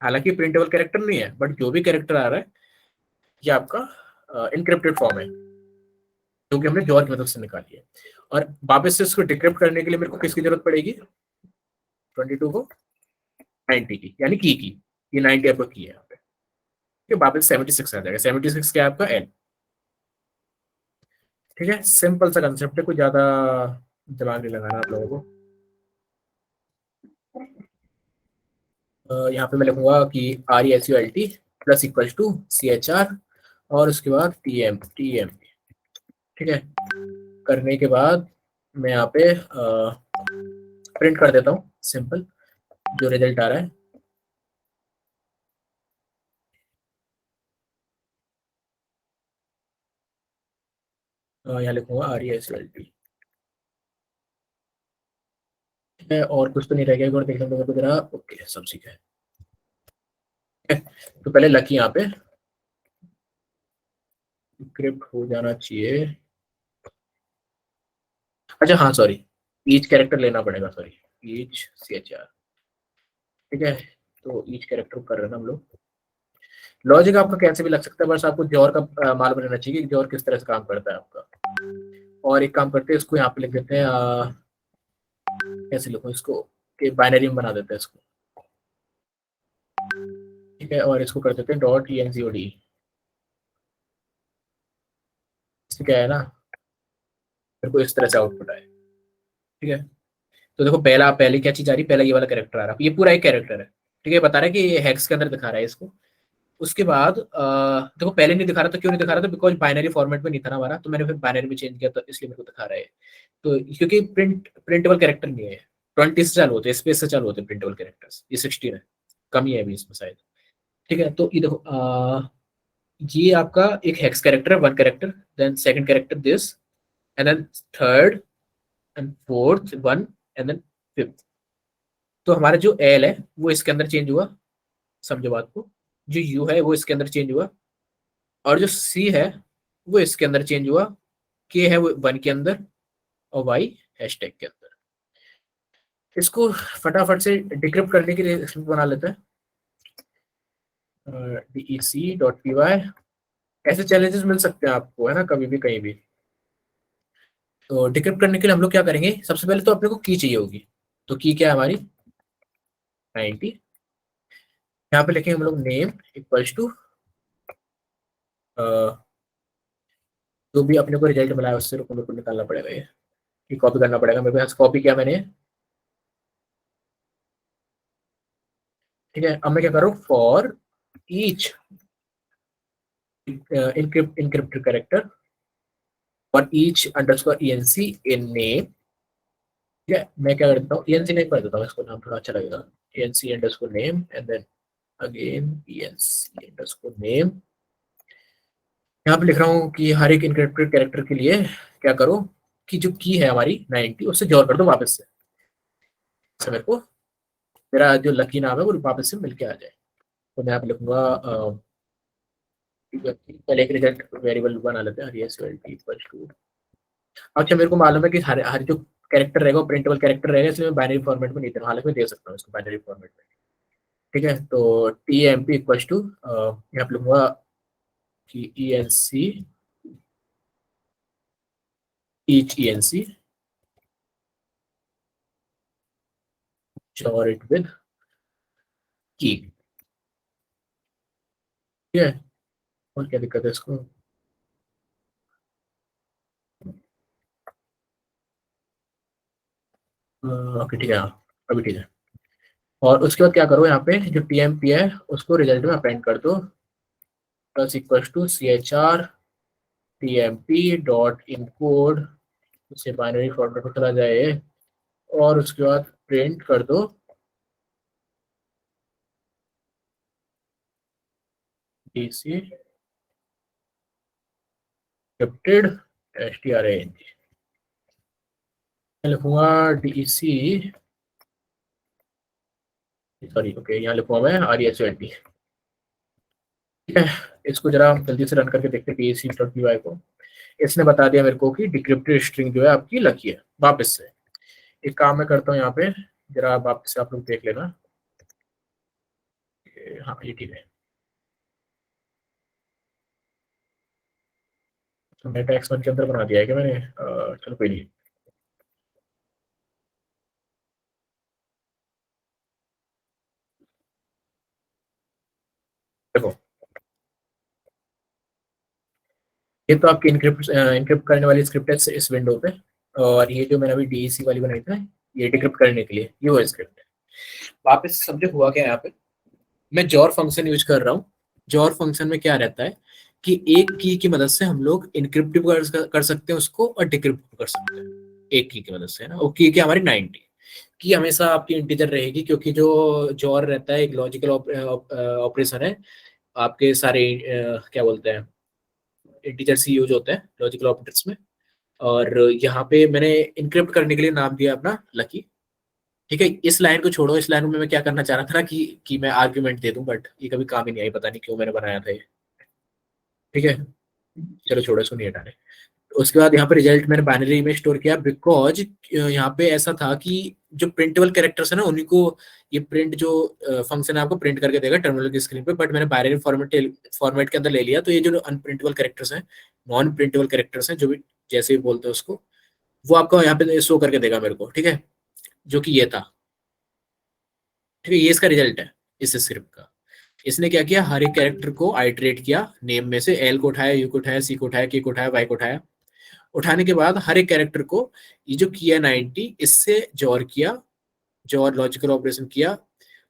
हालांकि प्रिंटेबल कैरेक्टर नहीं है, बट जो भी कैरेक्टर आ रहा है ये आपका इनक्रिप्टेड फॉर्म है, क्योंकि हमने जोर की मदद से निकाली है। और वापस से इसको डिक्रिप्ट करने के लिए मेरे को किसकी जरूरत पड़ेगी, 22 को 90 की, यानी की ये 90 आपको की है यहाँ पे, ठीक है। वापस 76 आ जाएगा, 76 क्या है आपका L, ठीक है। सिंपल सा कंसेप्ट है, कोई ज्यादा दिमाग नहीं लगाना आप लोगों को। यहाँ पे मैं लिखूंगा कि RESULT plus equals to CHR, और उसके बाद TM, ठीक है। करने के बाद मैं यहाँ पे प्रिंट कर देता हूँ सिंपल जो रिजल्ट आ रहा है। यहाँ लिखूंगा RESULT, ठीक है। और कुछ तो नहीं रह गया, एक बार देखने को जरा, ओके सब ठीक है। तो पहले लकी यहाँ पे स्क्रिप्ट हो जाना चाहिए। अच्छा हाँ सॉरी, ईच कैरेक्टर लेना पड़ेगा, सॉरी, ईच CHR, ठीक है। तो ईच कैरेक्टर कर रहे हैं ना हम लोग। लॉजिक आपका कैसे भी लग सकता है, बस आपको जोर का मालूम रहना चाहिए कि जोर किस तरह से काम करता है आपका। और एक काम करते हैं, इसको यहाँ पे लिख देते हैं, कैसे लिखूं इसको, कि बाइनरी में बना देते हैं इसको, ठीक है। और इसको कर देते हैं .encod, इससे क्या है ना, फिर को इस तरह से आउटपुट आए, ठीक है। तो देखो पहले क्या चीज आ रही है, पहला ये वाला कैरेक्टर आ रहा है, ये पूरा एक कैरेक्टर है, ठीक है। बता रहा है कि ये हेक्स के अंदर दिखा रहा है इसको। उसके बाद देखो पहले नहीं दिखा रहा था, क्यों नहीं दिखा रहा था, बिकॉज बाइनरी फॉर्मेट में नहीं था ना हमारा, तो मैंने फिर बाइनरी में चेंज किया, तो इसलिए मेरे को दिखा रहा है। तो क्योंकि प्रिंटेबल कैरेक्टर नहीं है, 20 से चालू होते हैं, स्पेस से चालू होते हैं प्रिंटेबल कैरेक्टर्स, ये 16 है, कमी है अभी इसमें शायद, ठीक है। तो ये देखो ये आपका एक हेक्स कैरेक्टर है, one character, then second character this, and then third and fourth one, and then fifth. तो हमारा जो एल है वो इसके अंदर चेंज हुआ, समझो बात को, जो यू है वो इसके अंदर चेंज हुआ, और जो सी है वो इसके अंदर चेंज हुआ, के है वो वन के अंदर, और वाई हैशटैग के अंदर। इसको फटाफट से डिक्रिप्ट करने के लिए बना लेते हैं, dec.py। ऐसे चैलेंजेस मिल सकते हैं आपको, है ना, कभी भी कहीं भी। तो डिक्रिप्ट करने के लिए हम लोग क्या करेंगे, सबसे पहले तो अपने को की चाहिए होगी, तो की क्या है हमारी 90। यहाँ पे लिखेंगे हम लोग नेम इक्वल्स टू जो भी अपने को रिजल्ट मिला है उससे मेरे को निकालना पड़ेगा, ये कॉपी करना पड़ेगा मेरे पास, कॉपी किया मैंने, ठीक है। अब मैं क्या करूँ, फॉर ईच इनक्रिप्टेड कैरेक्टर और each underscore ENC in name, ठीक है। मैं क्या करता हूँ, ENC नहीं पढ़ देता हूँ, इसको नाम थोड़ा अच्छा लगेगा, ENC underscore name, and then again ENC underscore name, यहाँ पे लिख रहा हूँ कि हर एक इनक्रिप्टेड कैरेक्टर के लिए क्या करो कि जो की है हमारी 90 उससे जोड़ कर दो वापस से मेरे को मेरा जो लकी नाम है वो वापस से मिलके आ जाए। तो मैं यहाँ पे लिखूंगा पहले एक रिजल्ट वेरिएबल बना लेते हैं result इक्वल टू। अच्छा मेरे को मालूम है कि हर हर जो कैरेक्टर रहेगा वो प्रिंटेबल कैरेक्टर रहेगा, इसलिए मैं बाइनरी फॉर्मेट में नहीं दे रहा हूँ, हालांकि मैं दे सकता हूँ इसको बाइनरी फॉर्मेट में। ठीक है, तो T M P equal to यहाँ पे लिखूंगा कि E N C each ENC store it with key। ठीक है, और क्या दिक्कत है इसको? ओके ठीक है, हाँ अभी ठीक है। और उसके बाद क्या करो, यहाँ पे जो टीएमपी है उसको रिजल्ट में अपेंड कर दो, plus equal to C H R T M P dot encode, उसे बाइनरी फॉर्मेट में चला जाए, और उसके बाद प्रिंट कर दो डीसी स्क्रिप्टेड string। मैं लिखूंगा डीसी, सॉरी ओके यहाँ लिखूंगा मैं RESULT। ठीक है, इसको जरा जल्दी से रन करके देखते हैं pc.py को। इसने बता दिया मेरे को कि डिक्रिप्टेड स्ट्रिंग जो है आपकी लकी है वापस से। एक काम मैं करता हूँ यहाँ पे, जरा वापस से आप लोग देख लेना। हाँ ये ठीक है, तो मेटा एक्स1 के अंदर बना दिया है क्या मैंने? चलो कोई नहीं। देखो ये तो आपकी इनक्रिप्ट करने वाली स्क्रिप्ट है इस विंडो पे, और ये जो मैंने अभी डीईसी वाली बनाई थी ना, ये डिक्रिप्ट करने के लिए ये वो स्क्रिप्ट है। वापस समझो हुआ क्या है यहाँ पे, मैं जॉर फंक्शन यूज कर रहा हूँ। जॉर फंक्शन में क्या रहता है कि एक की मदद से हम लोग इनक्रिप्ट कर सकते हैं उसको, और डिक्रिप्ट कर सकते हैं एक की मदद से, है ना। वो की क्या हमारी 90 की हमेशा आपकी इंटीजर रहेगी, क्योंकि जो जॉर रहता है एक लॉजिकल ऑपरेशन है। आपके सारे क्या बोलते हैं इंटीजर सी यूज होते हैं लॉजिकल ऑपरेटर्स में। और यहाँ पे मैंने इनक्रिप्ट करने के लिए नाम दिया अपना लकी। ठीक है, इस लाइन को छोड़ो, इस लाइन में मैं क्या करना चाह रहा था ना कि मैं आर्ग्यूमेंट दे दूं, बट ये कभी काम ही नहीं आई, पता नहीं क्यों मैंने बनाया था ये। ठीक है, चलो छोड़ो इसको, नहीं हटाने। उसके बाद यहाँ पे रिजल्ट मैंने बाइनरी में स्टोर किया, बिकॉज यहाँ पे ऐसा था कि जो प्रिंटेबल कैरेक्टर्स है ना उन्हीं को ये प्रिंट जो फंक्शन है आपको प्रिंट करके देगा टर्मिनल की स्क्रीन पे, बट मैंने बाइनरी फॉर्मेट के अंदर ले लिया, तो ये जो अनप्रिंटेबल कैरेक्टर्स हैं, नॉन प्रिंटेबल कैरेक्टर्स हैं, जो भी जैसे भी बोलते हैं उसको, वो आपको यहाँ पे शो करके देगा मेरे को। ठीक है, जो कि ये था। ठीक है, ये इसका रिजल्ट है इस स्क्रिप्ट का। इसने क्या किया, हर एक कैरेक्टर को आइटरेट किया, नेम में से एल को उठाया, यू को उठाया, सी को उठाया, के को उठाया, वाई को उठाया। उठाने के बाद हर एक कैरेक्टर को ये जो किया 90 इससे जोर किया, जोर लॉजिकल ऑपरेशन किया,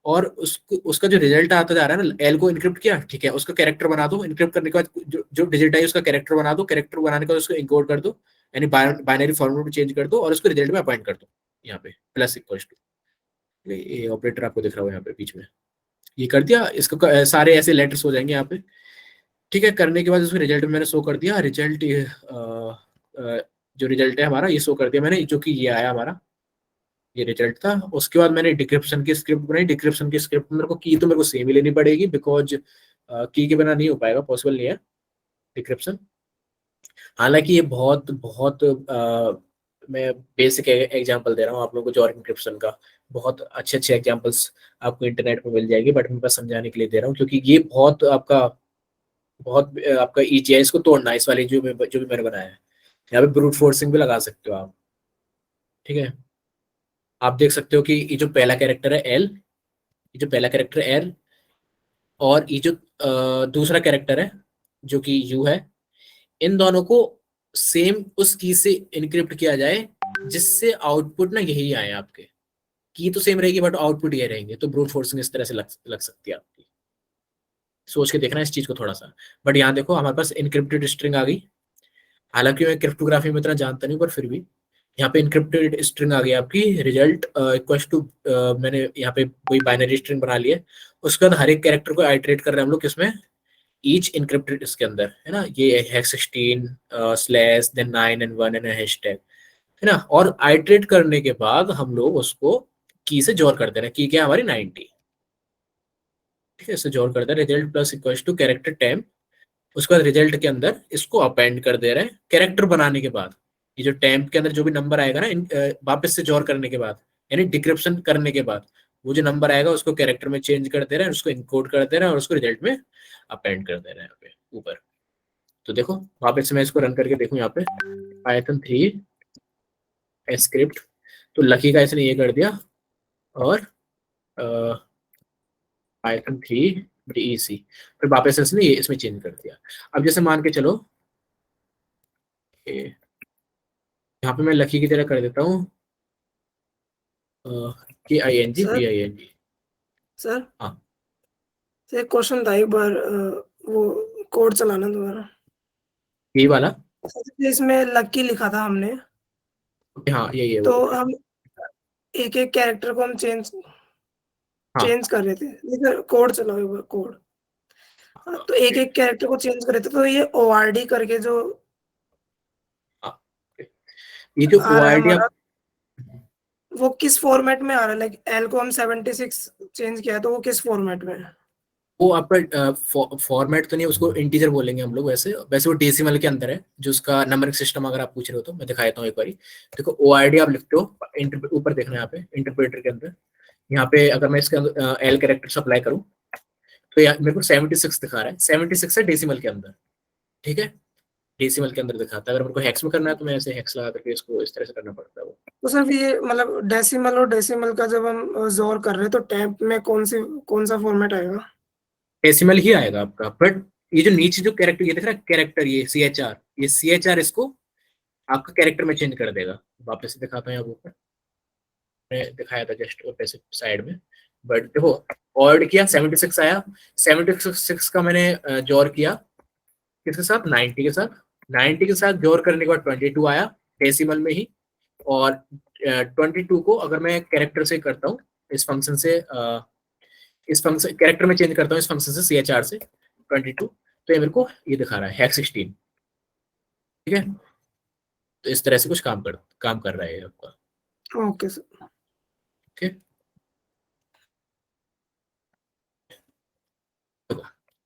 और उसका जो रिजल्ट आता जा रहा है ना, एल को इनक्रिप्ट किया, ठीक है, उसका कैरेक्टर बना दो, इनक्रिप्ट करने के बाद जो डिजिट है उसका कैरेक्टर बना दो, कैरेक्टर बनाने के बाद उसको इनकोड कर दो, यानी बाइनरी फॉर्मेट में चेंज कर दो, और उसको रिजल्ट में अपॉइंट कर दो यहाँ पे प्लस इक्वल टू। ये ऑपरेटर आपको दिख रहा हो यहाँ पे बीच में, ये कर दिया, इसको सारे ऐसे लेटर्स हो जाएंगे यहाँ पे। ठीक है, करने के बाद उसको रिजल्ट में मैंने शो कर दिया, रिजल्ट जो रिजल्ट है हमारा ये शो कर दिया मैंने, जो कि ये आया हमारा, ये रिजल्ट था। उसके बाद मैंने डिक्रिप्शन की स्क्रिप्ट बनाई। डिक्रिप्शन की स्क्रिप्ट में मेरे को की तो मेरे को सेम ही लेनी पड़ेगी, बिकॉज की के बिना नहीं हो पाएगा, पॉसिबल नहीं है डिक्रिप्शन। हालांकि ये बहुत बहुत मैं बेसिक एग्जांपल दे रहा हूँ आप लोगों को जॉर इंक्रिप्शन का, बहुत अच्छे अच्छे एग्जांपल्स आपको इंटरनेट पर मिल जाएगी, बट मैं बस समझाने के लिए दे रहा हूँ, क्योंकि ये बहुत आपका बहुत आपका ईजी है इसको तोड़ना, इस वाले जो भी मैंने बनाया है। यहाँ पे ब्रूट फोर्सिंग भी लगा सकते हो आप। ठीक है, आप देख सकते हो कि ये जो पहला कैरेक्टर है एल, ये जो पहला कैरेक्टर एल, और ये जो दूसरा कैरेक्टर है जो कि यू है, इन दोनों को सेम उस की से इनक्रिप्ट किया जाए, जिससे आउटपुट ना यही आए आपके। की तो सेम रहेगी बट आउटपुट ये रहेंगे, तो ब्रूट फोर्सिंग इस तरह से लग सकती है आपकी। सोच के देखना इस चीज को थोड़ा सा। बट यहाँ देखो हमारे पास इनक्रिप्टेड स्ट्रिंग आ गई, हालांकि मैं क्रिप्टोग्राफी में इतना जानता नहीं, पर फिर भी यहाँ पे इनक्रिप्टेड स्ट्रिंग आ गई आपकी। रिजल्ट इक्वल टू मैंने यहाँ पे कोई बाइनरी स्ट्रिंग बना लिया। उसके बाद हर एक कैरेक्टर को आइटरेट कर रहे हैं हम लोग किसमें, ईच इनक्रिप्टेड इसके अंदर है ना, ये hex 16 slash then 9 and 1 and hashtag है ना। और आइटरेट करने के बाद हम लोग उसको की से जोड़ करते हैं, की क्या है हमारी 90, ठीक है। इससे जोड़ करते हैं result plus equal to character time, उसके बाद रिजल्ट के अंदर इसको अपेंड कर दे रहे हैं कैरेक्टर बनाने के बाद। ये जो टेम्प के अंदर जो भी नंबर आएगा ना वापस से जोड़ करने के बाद, यानी डिक्रिप्शन करने के बाद, वो जो नंबर आएगा उसको कैरेक्टर में चेंज कर दे रहे हैं, उसको इनकोड कर दे रहे हैं और उसको रिजल्ट में अपेंड कर दे रहे हैं यहाँ पे ऊपर। तो देखो वापस से मैं इसको रन करके देखूं यहाँ पे पाइथन 3 स्क्रिप्ट, तो लकी का इसने ये कर दिया और पाइथन 3 DEC, फिर वापस से इसने ये इसमें चेंज कर दिया। अब जैसे मान के चलो यहाँ पे मैं लकी की तरह कर देता हूँ सर KING PING। सर हाँ एक क्वेश्चन था, एक बार वो कोड चलाना दोबारा। यही वाला। इसमें लकी लिखा था हमने, हाँ यही है तो वो। हम एक एक कैरेक्टर को हम चेंज हाँ चेंज कर रहे थे, लेकिन कोड चलाओ एक बार कोड। हाँ, तो एक एक कैरेक्टर को चेंज कर रहे थे, तो ये ORD करके जो हाँ, ये जो आ रहा है ORD हमारा, आप वो किस फॉर्मेट में आ रहा है? लाइक एल को हम 76 चेंज किया है, तो वो किस फॉर्मेट में है? वो आपका फॉर्मेट तो नहीं, उसको इंटीजर बोलेंगे हम लोग। वैसे वैसे वो डेसिमल के अंदर है जो उसका नंबरिंग सिस्टम, अगर आप पूछ रहे हो तो मैं दिखा देता हूँ एक बारी। देखो ORD आप लिखते हो ऊपर देखना यहाँ पे इंटरप्रेटर के अंदर, यहाँ पे अगर मैं इसके अंदर एल कैरेक्टर अप्लाई करूँ तो मेरे को 76 दिखा रहा है, 76 है डेसिमल के अंदर, ठीक है। डेसिमल के अंदर दिखाता है। अगर मेरे को हेक्स में करना है तो मैं ऐसे हेक्स लगा करके इसको इस तरह से करना पड़ता है वो। तो सिर्फ ये मतलब डेसिमल और डेसिमल का जब हम जोर कर रहे हैं, तो टैब में कौन सा फॉर्मेट आएगा? डेसिमल ही आएगा आपका, बट ये जो नीचे जो कैरेक्टर ये दिख रहा है कैरेक्टर, ये CHR, ये CHR इसको आपका कैरेक्टर में चेंज कर देगा। वापस से दिखाता हूँ यहाँ ऊपर, मैंने दिखाया था जस्ट ऊपर से साइड में। बट देखो ऑड किया 76 आया, 76 का मैंने जोड़ किया किसके साथ, 90 के साथ। 90 के साथ जोड़ करने के बाद 22 आया डेसिमल में ही। और 22 को अगर मैं कैरेक्टर से करता हूँ इस फंक्शन से, इस फंक्शन कैरेक्टर में चेंज करता हूँ इस फंक्शन से CHR से 22, तो ये मेरे को ये दिखा रहा है हैक 16, ठीक है। तो इस तरह से कुछ काम कर रहा है ये आपका, ओके सर। ओके।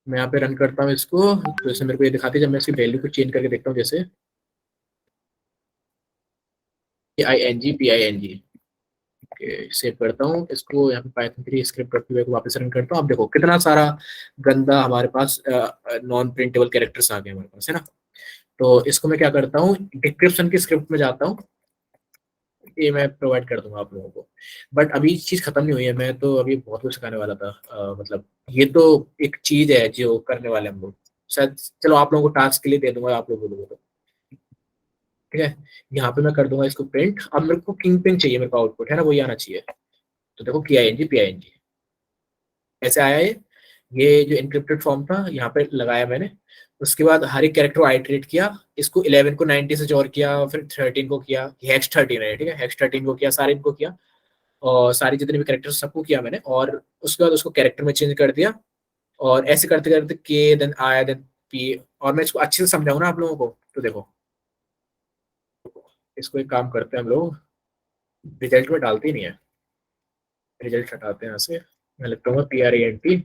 मैं यहाँ पे रन करता हूँ इसको, तो इसने मेरे को ये दिखाती है। जब मैं इसकी वैल्यू को चेंज करके देखता हूँ, जैसे KING PING, सेव करता हूँ इसको यहाँ पे पाइथन 3 स्क्रिप्ट रखते हुए वापस रन करता हूँ। अब देखो कितना सारा गंदा हमारे पास नॉन प्रिंटेबल कैरेक्टर्स आ गए हमारे पास, है ना। तो इसको मैं क्या करता हूँ, डिस्क्रिप्शन की स्क्रिप्ट में जाता हूँ, ये मैं प्रोवाइड कर दूंगा आप लोगों को। बट अभी चीज खत्म नहीं हुई है, मैं तो अभी बहुत कुछ सिखाने वाला था। मतलब ये तो एक चीज है जो करने वाले हम लोग, शायद चलो आप लोगों को टास्क के लिए दे दूंगा, आप लोग बोलोगे तो, ठीक है। यहाँ पे मैं कर दूंगा इसको प्रिंट। अब मेरे को किंग पिन चाहिए, मेरे को आउटपुट है ना वही आना चाहिए। तो देखो KING PING ऐसे आया ये जो इनक्रिप्टेड फॉर्म था यहाँ पे लगाया मैंने। उसके बाद हर एक कैरेक्टर को आइटरेट किया, इसको 11 को 90 से जोड़ किया, फिर 13 को किया, हेक्स 13 है, ठीक है, हेक्स 13 को किया, सारे इनको किया और सारी जितने भी कैरेक्टर सबको किया मैंने। और उसके बाद उसको कैरेक्टर में चेंज कर दिया और ऐसे करते करते K then I then P। और मैं इसको अच्छे से समझाऊँ ना आप लोगों को, तो देखो इसको एक काम करते हैं हम लोग, रिजल्ट में डालते ही नहीं है, रिजल्ट हटाते हैं यहाँ से। मैं लिखता हूँ PRENT,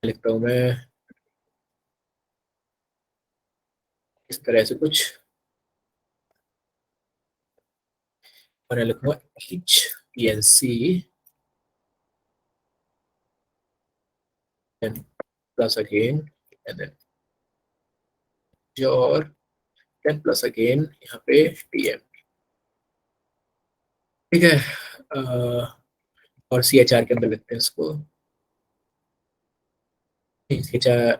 लिखता हूँ मैं इस तरह से कुछ, और मैं लिखूंगा HPNC plus again and then और देन प्लस अगेन यहाँ पे TM, ठीक है। और CHR के अंदर लिखते हैं इसको, CHR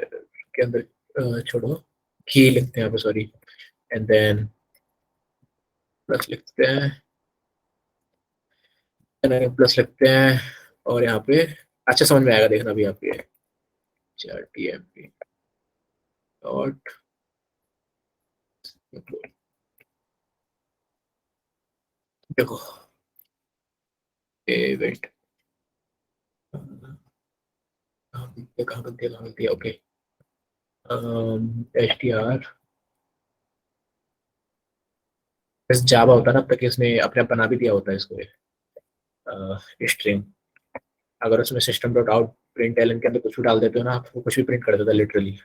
के अंदर छोड़ो, की लिखते हैं यहाँ पे, सॉरी, एंड देन प्लस लिखते हैं, प्लस लिखते हैं। और यहाँ पे अच्छा समझ में आएगा, देखना भी आप ये TMP डॉट, देखो वेट ये कहाँ गलती है, ओके। HTR बस जावा होता ना, अब तक इसने अपने आप बना भी दिया होता है इसको, स्ट्रिंग। अगर उसमें system dot out println के अंदर कुछ भी डाल देते हो ना आप, वो कुछ भी प्रिंट कर देता है लिटरली।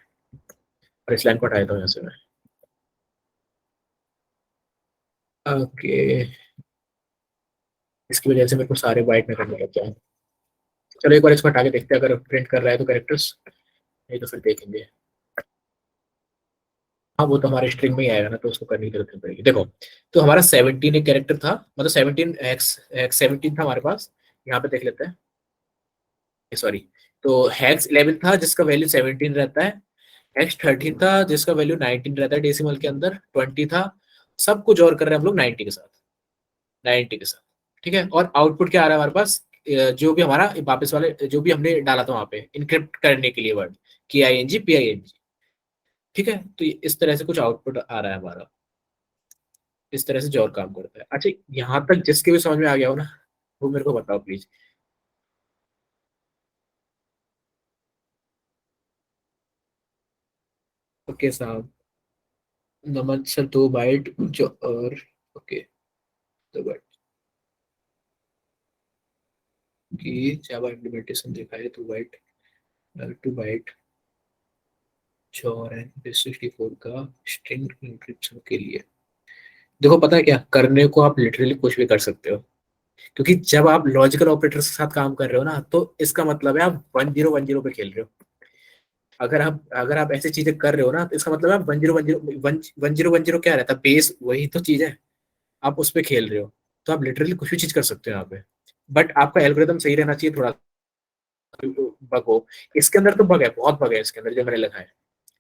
और इस लाइन को हटाया था यहाँ से मैं। ओके, इसकी वजह से मेरे को सारे वाइट में करने लग जाए। चलो एक बार इसको हटा के देखते हैं, अगर प्रिंट कर रहा है तो कैरेक्टर्स, नहीं तो फिर देखेंगे। हाँ वो तो हमारे स्ट्रिंग में ही आएगा ना, तो उसको करने की जरूरत नहीं पड़ेगी। देखो, तो हमारा 17 एक कैरेक्टर था, मतलब 17 एक्स एक्स 17 था हमारे पास। यहाँ पे देख लेते हैं, सॉरी। तो हैक्स 11 था जिसका वैल्यू 17 रहता है। हैक्स 13 था जिसका वैल्यू 19 रहता है, डेसिमल के अंदर 20 था। सब कुछ और कर रहे हैं हम लोग 90 के साथ, 90 के साथ। ठीक है, और आउटपुट क्या आ रहा है हमारे पास? जो भी हमारा वापस वाले जो भी हमने डाला था वहां पे इनक्रिप्ट करने के लिए वर्ड, KING PING। ठीक है, तो इस तरह से कुछ आउटपुट आ रहा है हमारा। इस तरह से जो और काम करता है। अच्छा, यहाँ तक जिसके भी समझ में आ गया हो ना, वो मेरे को बताओ प्लीज। ओके साहब, नमन सर 2 बाइट जो और, ओके 2 बाइट की जावा इम्प्लीमेंटेशन दिखाए, 2 बाइट 2 बाइट और 64 का स्ट्रिंग इंक्रिप्शन के लिए। देखो पता है क्या, करने को आप लिटरली कुछ भी कर सकते हो, क्योंकि जब आप लॉजिकल ऑपरेटर्स के साथ काम कर रहे हो ना, तो इसका मतलब है आप 1010 पे खेल रहे हो। अगर आप ऐसी चीजें कर रहे हो ना, तो इसका मतलब है आप 1010 क्या रहता है, बेस वही तो चीज है, आप उस पे खेल रहे हो। तो आप लिटरली कुछ भी चीज कर सकते हो यहाँ पे। बट आपका एल्गोरिदम सही रहना चाहिए थोड़ा। बग हो, इसके अंदर तो बग है, बहुत बग है इसके अंदर जो मैंने लिखा है।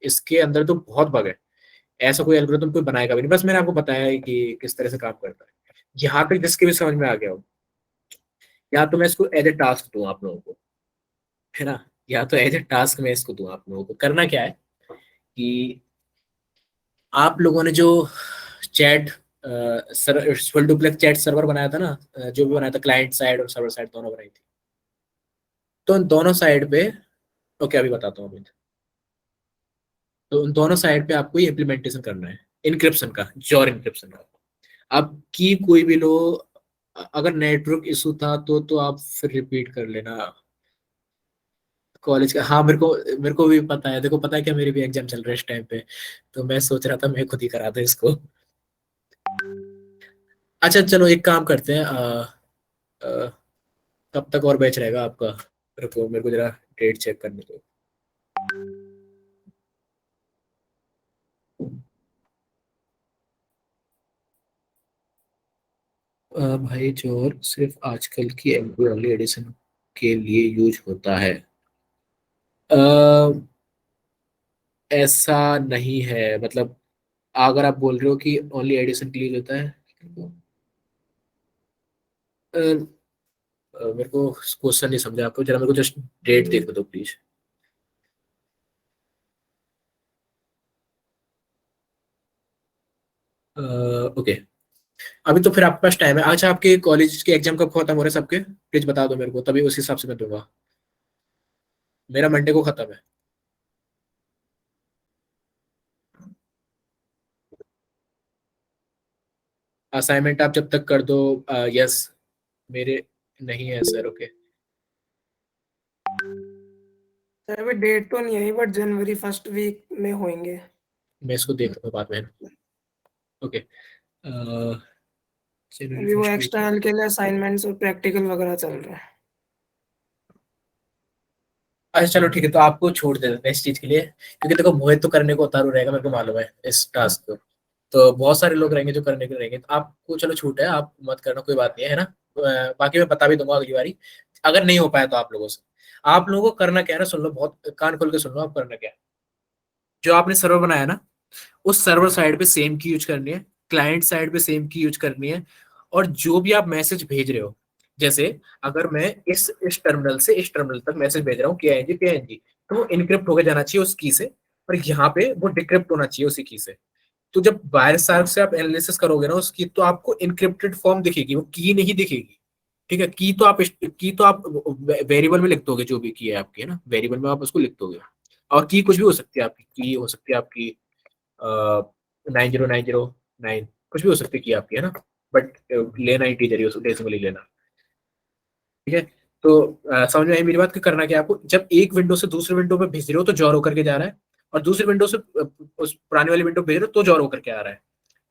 इसके अंदर तो बहुत बग है। ऐसा कोई एल्गोरिदम कोई बनाएगा भी नहीं, बस मैंने आपको बताया है कि किस तरह से काम करता है। यहाँ तक जिसके भी समझ में आ गया हो, या तो मैं इसको एज ए टास्क दूं आप लोगों को, है ना, या तो एज ए टास्क मैं इसको दूं आप लोगों को। करना क्या है कि आप लोगों ने जो chat sir full duplex chat server बनाया था ना, जो भी बनाया था, क्लाइंट साइड और सर्वर साइड दोनों बनाई थी। तो उन दोनों साइड पे, ओके अभी बताता हूँ अभी। तो उन दोनों साइड पे आपको ये इम्प्लीमेंटेशन करना है इनक्रिप्शन का, जॉर इनक्रिप्शन का। अब की कोई भी लो, अगर नेटवर्क इशू था तो आप फिर रिपीट कर लेना कॉलेज का। हाँ मेरे को भी पता है, देखो पता है क्या, मेरे भी एग्जाम चल रहे हैं इस टाइम पे, तो मैं सोच रहा था मैं खुद ही करा दूं इसको। अच्छा चलो एक काम करते हैं, अ, कब तक और बैच रहेगा आपका? मेरे को जरा डेट चेक करने दो। भाई जोर सिर्फ आजकल की एम्प्लॉय ओनली एडिशन के लिए यूज होता है? अ, ऐसा नहीं है, मतलब अगर आप बोल रहे हो कि ओनली एडिशन के लिए होता है, मेरे को क्वेश्चन नहीं समझा आपको, जरा मेरे को जस्ट डेट देखो दो प्लीज। ओके, अभी तो फिर आपके पास टाइम है। अच्छा, आपके कॉलेज के एग्जाम कब खत्म हो रहे हैं सबके? प्लीज बता दो मेरे को, तभी उस हिसाब से मैं दूंगा। मेरा मंडे को खत्म है। असाइनमेंट आप जब तक कर दो, यस। मेरे नहीं है सर, ओके। सर अभी डेट तो नहीं आई, बट जनवरी फर्स्ट वीक में होंगे। मैं इसको देख लूंगा बाद में, ओके। जनवरी अभी वो फर्स्ट वीक। एक्सटर्नल के लिए असाइनमेंट्स और प्रैक्टिकल वगैरह चल रहे हैं। अच्छा चलो ठीक है, तो आपको छोड़ दे देते हैं इस चीज के लिए, क्योंकि देखो मोहित तो करने को उतारू रहेगा, मेरे को मालूम है इस टास्क को। तो बहुत सारे लोग रहेंगे जो करने के रहेंगे, तो आपको चलो छूट है, आप मत करना, कोई बात नहीं है ना। बाकी मैं बता भी दूंगा अगली बारी, अगर नहीं हो पाया तो आप लोगों से। आप लोगों को करना क्या है ना, सुन लो, बहुत कान खोल के सुन लो, आप करना क्या है। जो आपने सर्वर बनाया ना, उस सर्वर साइड पे सेम की यूज करनी है, क्लाइंट साइड पे सेम की यूज करनी है। और जो भी आप मैसेज भेज रहे हो, जैसे अगर मैं इस टर्मिनल से इस टर्मिनल तक मैसेज भेज रहा हूँ PING, तो वो इनक्रिप्ट होकर जाना चाहिए उस की से, और यहाँ पे वो डिक्रिप्ट होना चाहिए उसी की से। तो जब वायरस साइड से आप एनालिसिस करोगे ना उसकी, तो आपको इनक्रिप्टेड फॉर्म दिखेगी, वो की नहीं दिखेगी। ठीक है, की तो आप वेरिएबल में लिख दोगे, जो भी की है आपकी, है ना, वेरिएबल में आप उसको लिख दोगे। और की कुछ भी हो सकती है आपकी, की हो सकती है आपकी 90909, कुछ भी हो सकती है की आपकी, है ना, बट लेना इंटीजर ही, उसको डेसिमल ही लेना। ठीक है, तो समझ में आई मेरी बात, कि करना क्या है आपको, जब एक विंडो से दूसरे विंडो में भेज रहे हो तो जॉर होकर के जा रहा है, और दूसरी विंडो से उस पुरानी वाली विंडो भेज रहे हो तो जॉर होकर के आ रहा है।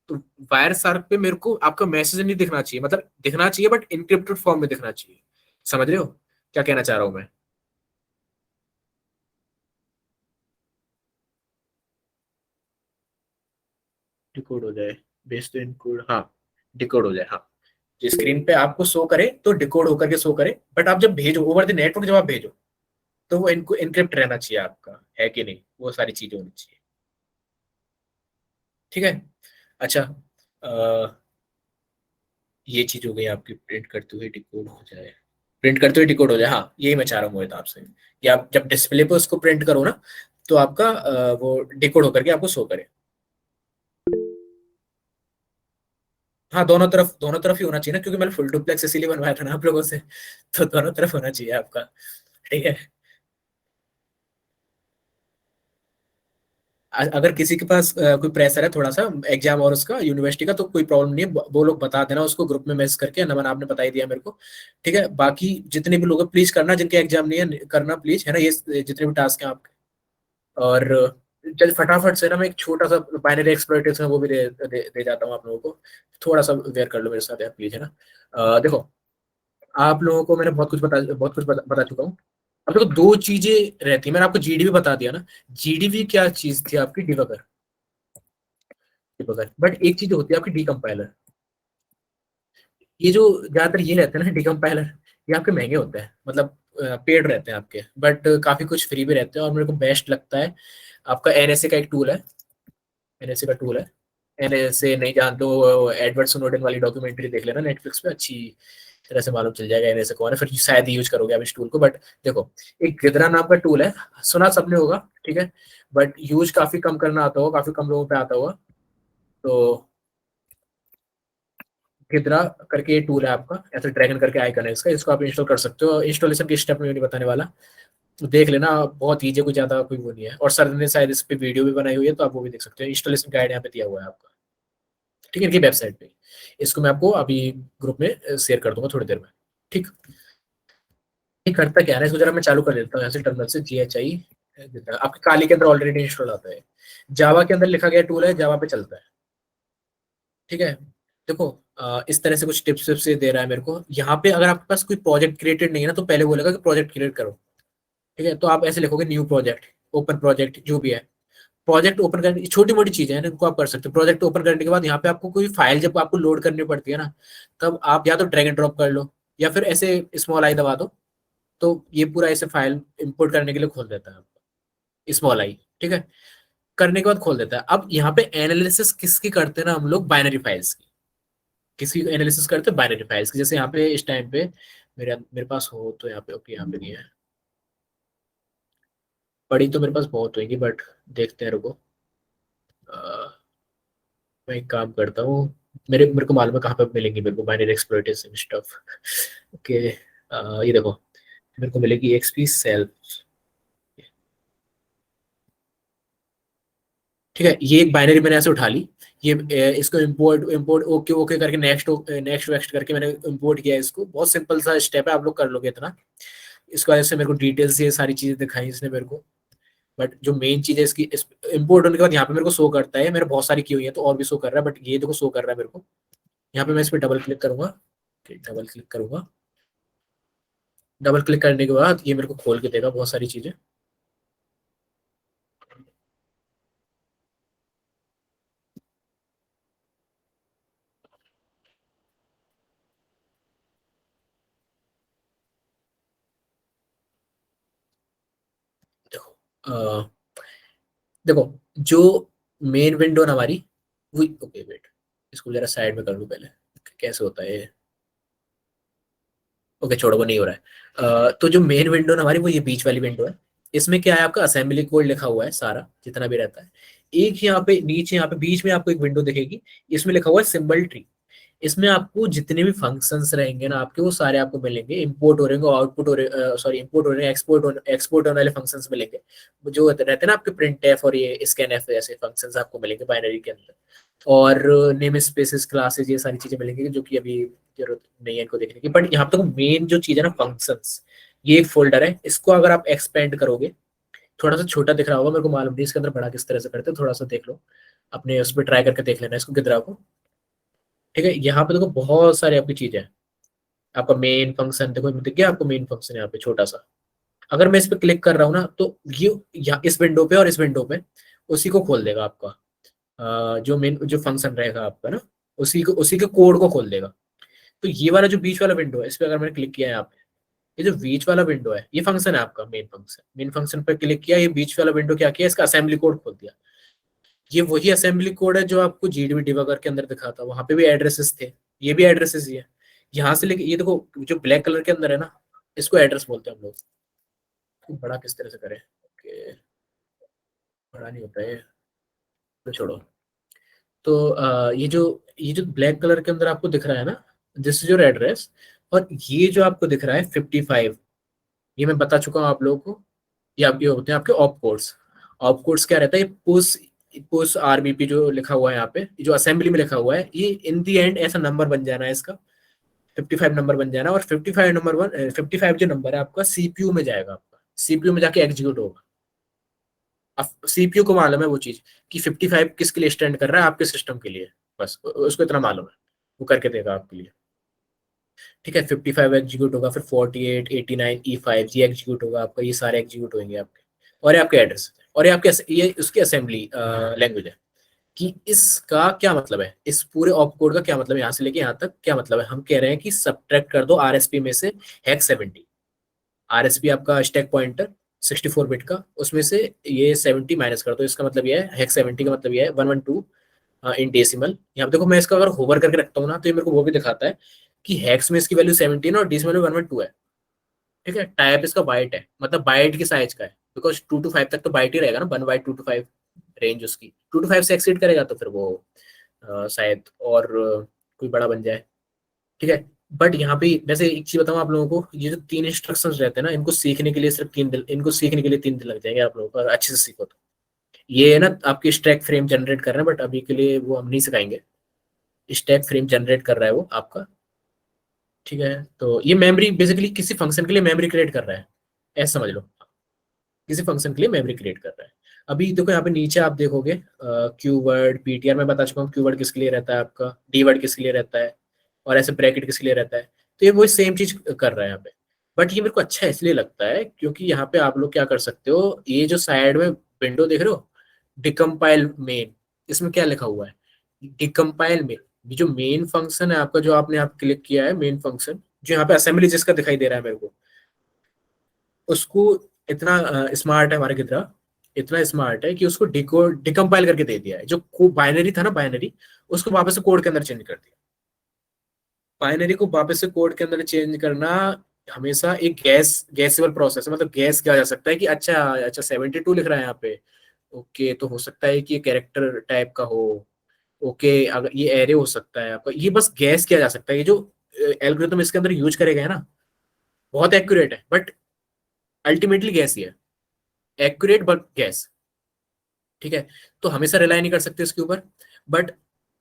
तो वायर शार्क पे मेरे को आपका मैसेज नहीं दिखना चाहिए, मतलब दिखना चाहिए बट इनक्रिप्टेड फॉर्म में दिखना चाहिए। समझ रहे हो क्या कहना चाह रहा हूं मैं? डिकोड हो जाए, बेस टू इनकोड, हाँ, डिकोड हो जाए, हाँ, स्क्रीन पे आपको शो करे तो डिकोड होकर के शो करे, बट आप जब भेजो ओवर द नेटवर्क, जब आप भेजो तो वो इनको इनक्रिप्ट रहना चाहिए आपका, है कि नहीं, वो सारी चीजें होनी चाहिए। ठीक है। अच्छा, ये चीज हो गई आपकी, प्रिंट करते हुए डिकोड हो जाए, प्रिंट करते हुए डिकोड हो जाए, हाँ यही मैं चाह रहा हूँ मोहित आपसे, कि आप जब डिस्प्ले पे उसको प्रिंट करो ना, तो आपका वो डिकोड होकर के आपको शो करे। हाँ, दोनों तरफ ही होना चाहिए ना, क्योंकि मैंने फुल डुप्लेक्स इसीलिए बनवाया था ना आप लोगों से, तो दोनों तरफ होना चाहिए आपका। ठीक है। अगर किसी के पास कोई प्रेशर है थोड़ा सा एग्जाम और उसका यूनिवर्सिटी का, तो कोई प्रॉब्लम नहीं है, वो लोग बता देना उसको ग्रुप में मैसेज करके, नमन आपने बता ही दिया मेरे को। ठीक है, बाकी जितने भी लोग प्लीज करना, जिनके एग्जाम नहीं है करना प्लीज, है ना, ये जितने भी टास्क हैं आपके। और जल्द फटाफट से ना, मैं एक छोटा सा बाइनरी एक्सप्लॉइटेशन वो भी दे जाता हूँ आप लोगों को, थोड़ा सा वेयर कर लो मेरे साथ यार प्लीज, है ना। देखो, आप लोगों को मैंने बहुत कुछ बता चुका हूँ। अब देखो, दो चीजें रहती है, मैंने आपको जीडीबी बता दिया ना। जीडीबी क्या चीज थी आपकी, डिबगर, डिबगर, बट एक चीज होती है आपकी डीकम्पाइलर। ये जो ज्यादातर ये रहते हैं ना डीकम्पाइलर, ये आपके महंगे होते हैं, मतलब पेड रहते हैं आपके, बट काफी कुछ फ्री भी रहते हैं, और मेरे को बेस्ट लगता है आपका एनएसए का एक टूल है, एनएसए का टूल है। एनएसए नहीं जानते हो, एडवर्ड स्नोडेन वाली डॉक्यूमेंट्री देख लेना नेटफ्लिक्स पे, अच्छी तरह से मालूम चल जाएगा एनएसए कौन है, फिर शायद यूज करोगे आप इस टूल को। बट देखो, एक गिदरा नाम का टूल है, सुना सबने होगा, ठीक है, बट यूज काफी कम करना आता होगा, काफी कम लोगों पे आता होगा। तो गिद्रा करके ये टूल है आपका, ऐसे ड्रैगन करके आइकन है इसका, इसको आप इंस्टॉल कर सकते हो। इंस्टॉलेशन के स्टेप में नहीं बताने वाला, तो देख लेना, बहुत ईजी, कोई ज्यादा कोई वो नहीं है, और सर ने शायद इस पे वीडियो भी बनाई हुई है, तो आप वो भी देख सकते हो, इंस्टॉलेशन गाइड यहाँ पे दिया हुआ है आपका। ठीक है, इनकी वेबसाइट पे, इसको मैं आपको अभी ग्रुप में शेयर कर दूंगा थोड़ी देर में। ठीक, ये करता क्या है ना, इसको जरा मैं चालू कर देता हूँ यहाँ से, टर्मिनल से GHI, आपके काली के अंदर ऑलरेडी इंस्टॉल आता है, जावा के अंदर लिखा गया टूल है, जावा पे चलता है। ठीक है, देखो, इस तरह से कुछ टिप्स विप्स ये दे रहा है मेरे को यहाँ पे। अगर आपके पास कोई प्रोजेक्ट क्रिएटेड नहीं है ना, तो पहले बोलेगा कि प्रोजेक्ट क्रिएट करो। ठीक है, तो आप ऐसे लिखोगे न्यू प्रोजेक्ट, ओपन प्रोजेक्ट, जो भी है। प्रोजेक्ट ओपन करने, छोटी मोटी चीजें हैं इनको आप कर सकते हो। प्रोजेक्ट ओपन करने के बाद यहाँ पे आपको कोई फाइल जब आपको लोड करनी पड़ती है ना, तब आप या तो ड्रैग एंड ड्रॉप कर लो, या फिर ऐसे स्मॉल आई दबा दो, तो ये पूरा ऐसे फाइल इंपोर्ट करने के लिए खोल देता है आपको, स्मॉल आई। ठीक है, करने के बाद खोल देता है। अब यहाँ पे एनालिसिस किसकी करते हैं ना हम लोग, बाइनरी फाइल्स की। किसकी एनालिसिस करते हैं, बाइनरी फाइल्स की। जैसे यहाँ पे इस टाइम पे मेरे मेरे पास हो तो यहाँ पे, ओके यहाँ पे नहीं है, पड़ी तो मेरे पास बहुत होगी, बट देखते हैं, रुको। अ, मैं एक काम करता हूँ, मेरे मेरे को मालूम है कहाँ पे मिलेंगी मेरे को बाइनरी एक्सप्लॉइटेशन स्टफ। ओके, ये देखो, मेरे को मिलेगी एक्सपी सेल्फ। ठीक है, ये एक बाइनरी मैंने ऐसे उठा ली, ये इसको इंपोर्ट इंपोर्ट ओके ओके करके नेक्स्ट नेक्स्ट वेक्स्ट करके मैंने इंपोर्ट किया इसको। बहुत सिंपल सा स्टेप है, आप लोग कर लोगे इतना। इसको वजह से मेरे को डिटेल्स ये सारी चीजें दिखाई इसने मेरे को, बट जो मेन चीज है इसकी, इंपोर्ट होने के बाद यहाँ पे मेरे को शो करता है, मेरे बहुत सारी की हुई है तो और भी शो कर रहा है, बट ये देखो शो कर रहा है मेरे को। यहाँ पे मैं इस पर डबल क्लिक करूंगा, डबल क्लिक करूंगा, डबल क्लिक करने के बाद ये मेरे को खोल के देगा बहुत सारी चीजें। देखो, देखो, जो मेन विंडो ना हमारी, वो, ओके वेट, इसको जरा साइड में कर लूँ पहले, कैसे होता है ये। ओके छोड़ो, वो नहीं हो रहा है। तो जो मेन विंडो ना हमारी, वो ये बीच वाली विंडो है। इसमें क्या है, आपका असेंबली कोड लिखा हुआ है सारा जितना भी रहता है। एक यहाँ पे नीचे, यहाँ पे बीच में आपको एक विंडो दिखेगी, इसमें लिखा हुआ है सिंबल ट्री। इसमें आपको जितने भी फंक्शंस रहेंगे ना आपके, वो सारे आपको मिलेंगे। इंपोर्ट हो रहे हैं, आउटपुट हो रहे, सॉरी इंपोर्ट हो रहे हैं, एक्सपोर्ट होने वाले फंक्शंस मिलेंगे। जो रहते हैं ना आपके प्रिंट एफ और ये स्कैन एफ जैसे फंक्शंस आपको मिलेंगे बाइनरी के अंदर। और नेम स्पेसेस, क्लासेस, ये सारी चीजें मिलेंगी जो कि अभी जरूरत नहीं है इनको देखने की। बट यहाँ पे मेन जो चीज है ना, फंक्शंस, ये एक फोल्डर है। इसको अगर आप एक्सपेंड करोगे, थोड़ा सा छोटा दिख रहा होगा मेरे को मालूम नहीं इसके अंदर बड़ा किस तरह से करते हैं, थोड़ा सा देख लो अपने उस पर, ट्राई करके देख लेना इसको गिद्रा को। ठीक है, यहाँ पे देखो बहुत सारी आपकी चीजें हैं। आपका मेन फंक्शन देखो, दिख गया आपको मेन फंक्शन यहाँ पे छोटा सा। अगर मैं इस पे क्लिक कर रहा हूँ ना, तो ये यहाँ इस विंडो पे और इस विंडो पे उसी को खोल देगा आपका। जो मेन जो फंक्शन रहेगा आपका ना, उसी के कोड को खोल देगा। तो ये वाला जो बीच वाला विंडो है, इस पे अगर मैंने क्लिक किया है यहाँ पे, ये जो बीच वाला विंडो है ये फंक्शन है आपका मेन फंक्शन। मेन फंक्शन पे क्लिक किया, ये बीच वाला विंडो क्या किया, इसका असेंबली कोड खोल दिया। ये वही असेंबली कोड है जो आपको जीडीबी डिबगर के अंदर दिखा था, वहां पे भी एड्रेसेस थे, ये भी एड्रेसेस ही है। यहाँ से लेके ये देखो जो ब्लैक कलर के अंदर है ना, इसको एड्रेस बोलते हैं हम लोग। बड़ा किस तरह से करें, ओके बड़ा नहीं होता है, तो छोड़ो। तो ये जो ब्लैक कलर के अंदर आपको दिख रहा है ना, दिस इज योर एड्रेस। और ये जो आपको दिख रहा है 55, ये मैं बता चुका हूँ आप लोगों को। ये आपके होते हैं आपके ऑप कोड्स। ऑप कोड्स क्या रहता है, ये पुश पुश आरबीपी जो लिखा हुआ है यहाँ पे, जो असेंबली में लिखा हुआ है, ये इन दी एंड ऐसा नंबर बन जाना है इसका, 55 नंबर बन जाना। और 55 जो नंबर है आपका सीपीयू में जाएगा, आपका सीपीयू में जाके एग्जीक्यूट होगा। अब सीपीयू को मालूम है वो चीज कि 55 किसके लिए स्टैंड कर रहा है, आपके सिस्टम के लिए, बस उसको इतना मालूम है, वो करके देगा आपके लिए। ठीक है, 55 एग्जीक्यूट होगा, फिर 48, 89, E5 ये एग्जीक्यूट होगा आपका, ये सारे एग्जीक्यूट होंगे आपके। और ये आपके एड्रेस और ये आपके ये उसकी असेंबली लैंग्वेज है कि इसका क्या मतलब है, इस पूरे ऑप कोड का क्या मतलब है, यहाँ से लेके यहाँ तक क्या मतलब है। हम कह रहे हैं कि सब्ट्रैक्ट कर दो आरएसपी में से हेक्स 70। आरएसपी आपका स्टैक पॉइंटर 64 बिट का, उसमें से ये 70 माइनस कर दो। इसका मतलब ये है हेक्स 70 का मतलब ये है 112 इन डेसिमल। यहाँ पे देखो मैं इसका अगर होवर करके रखता हूँ ना, तो ये मेरे को वो भी दिखाता है कि हेक्स में इसकी वैल्यू 17 और डेसिमल में 112 है। ठीक है, टाइप इसका बाइट है, मतलब बाइट की साइज का है, बिकॉज 2 to 5 तक तो बाइट ही रहेगा ना, 1 बाइट 2 to 5 रेंज उसकी। 2 to 5 से एक्सीड करेगा तो फिर वो शायद और कोई बड़ा बन जाए। ठीक है, बट यहाँ पे वैसे एक चीज बताऊँ आप लोगों को, ये जो 3 इंस्ट्रक्शंस रहते हैं ना, इनको सीखने के लिए सिर्फ 3 दिन, इनको सीखने के लिए 3 दिन लग जाएंगे आप लोगों को, अगर अच्छे से सीखो तो। ये है ना आपकी स्टैक फ्रेम जनरेट कर रहे हैं, बट अभी के लिए वो हम नहीं सिखाएंगे। स्टैक फ्रेम जनरेट कर रहा है वो आपका। ठीक है, तो ये मेमोरी बेसिकली किसी फंक्शन के लिए मेमोरी क्रिएट कर रहा है, ऐसा समझ लो, किसी फंक्शन के लिए मेमोरी क्रिएट कर रहा है। अभी देखो यहाँ पे नीचे आप देखोगे क्यू वर्ड, पीटीआर मैं बता चुका हूँ, क्यू वर्ड किसके लिए रहता है आपका, डी वर्ड किसके लिए रहता है, और ऐसे ब्रैकेट किसके लिए रहता है। तो ये वही सेम चीज कर रहा है यहाँ पे। बट ये मेरे को अच्छा इसलिए लगता है क्योंकि यहाँ पे आप लोग क्या कर सकते हो, ये जो साइड में विंडो देख रहे हो, डिकम्पाइल मेन, इसमें क्या लिखा हुआ है, डिकम्पाइल मेन। ये जो मेन फंक्शन है आपका, जो आपने आप क्लिक किया है मेन फंक्शन, जो यहाँ पे असेंबली जिसका दिखाई दे रहा है मेरे को, उसको इतना स्मार्ट है हमारे की तरह, इतना स्मार्ट है कि उसको डिकम्पाइल करके दे दिया है। जो बाइनरी था ना, बाइनरी उसको वापस से कोड के अंदर चेंज कर दिया। बाइनरी को वापस से कोड के अंदर चेंज करना हमेशा एक गैसेबल प्रोसेस है, मतलब गैस किया जा सकता है कि अच्छा अच्छा 72 लिख रहा है यहाँ पे, ओके तो हो सकता है कि ये कैरेक्टर टाइप का हो, ओके अगर ये एरे हो सकता है आपका, ये बस गैस किया जा सकता है। ये जो एल्गोरिथम इसके अंदर यूज करेगा है ना, बहुत एक्यूरेट है, बट अल्टीमेटली गैस ही है, एक्यूरेट बट गैस। ठीक है, तो हमेशा रिलाई नहीं कर सकते इसके ऊपर, बट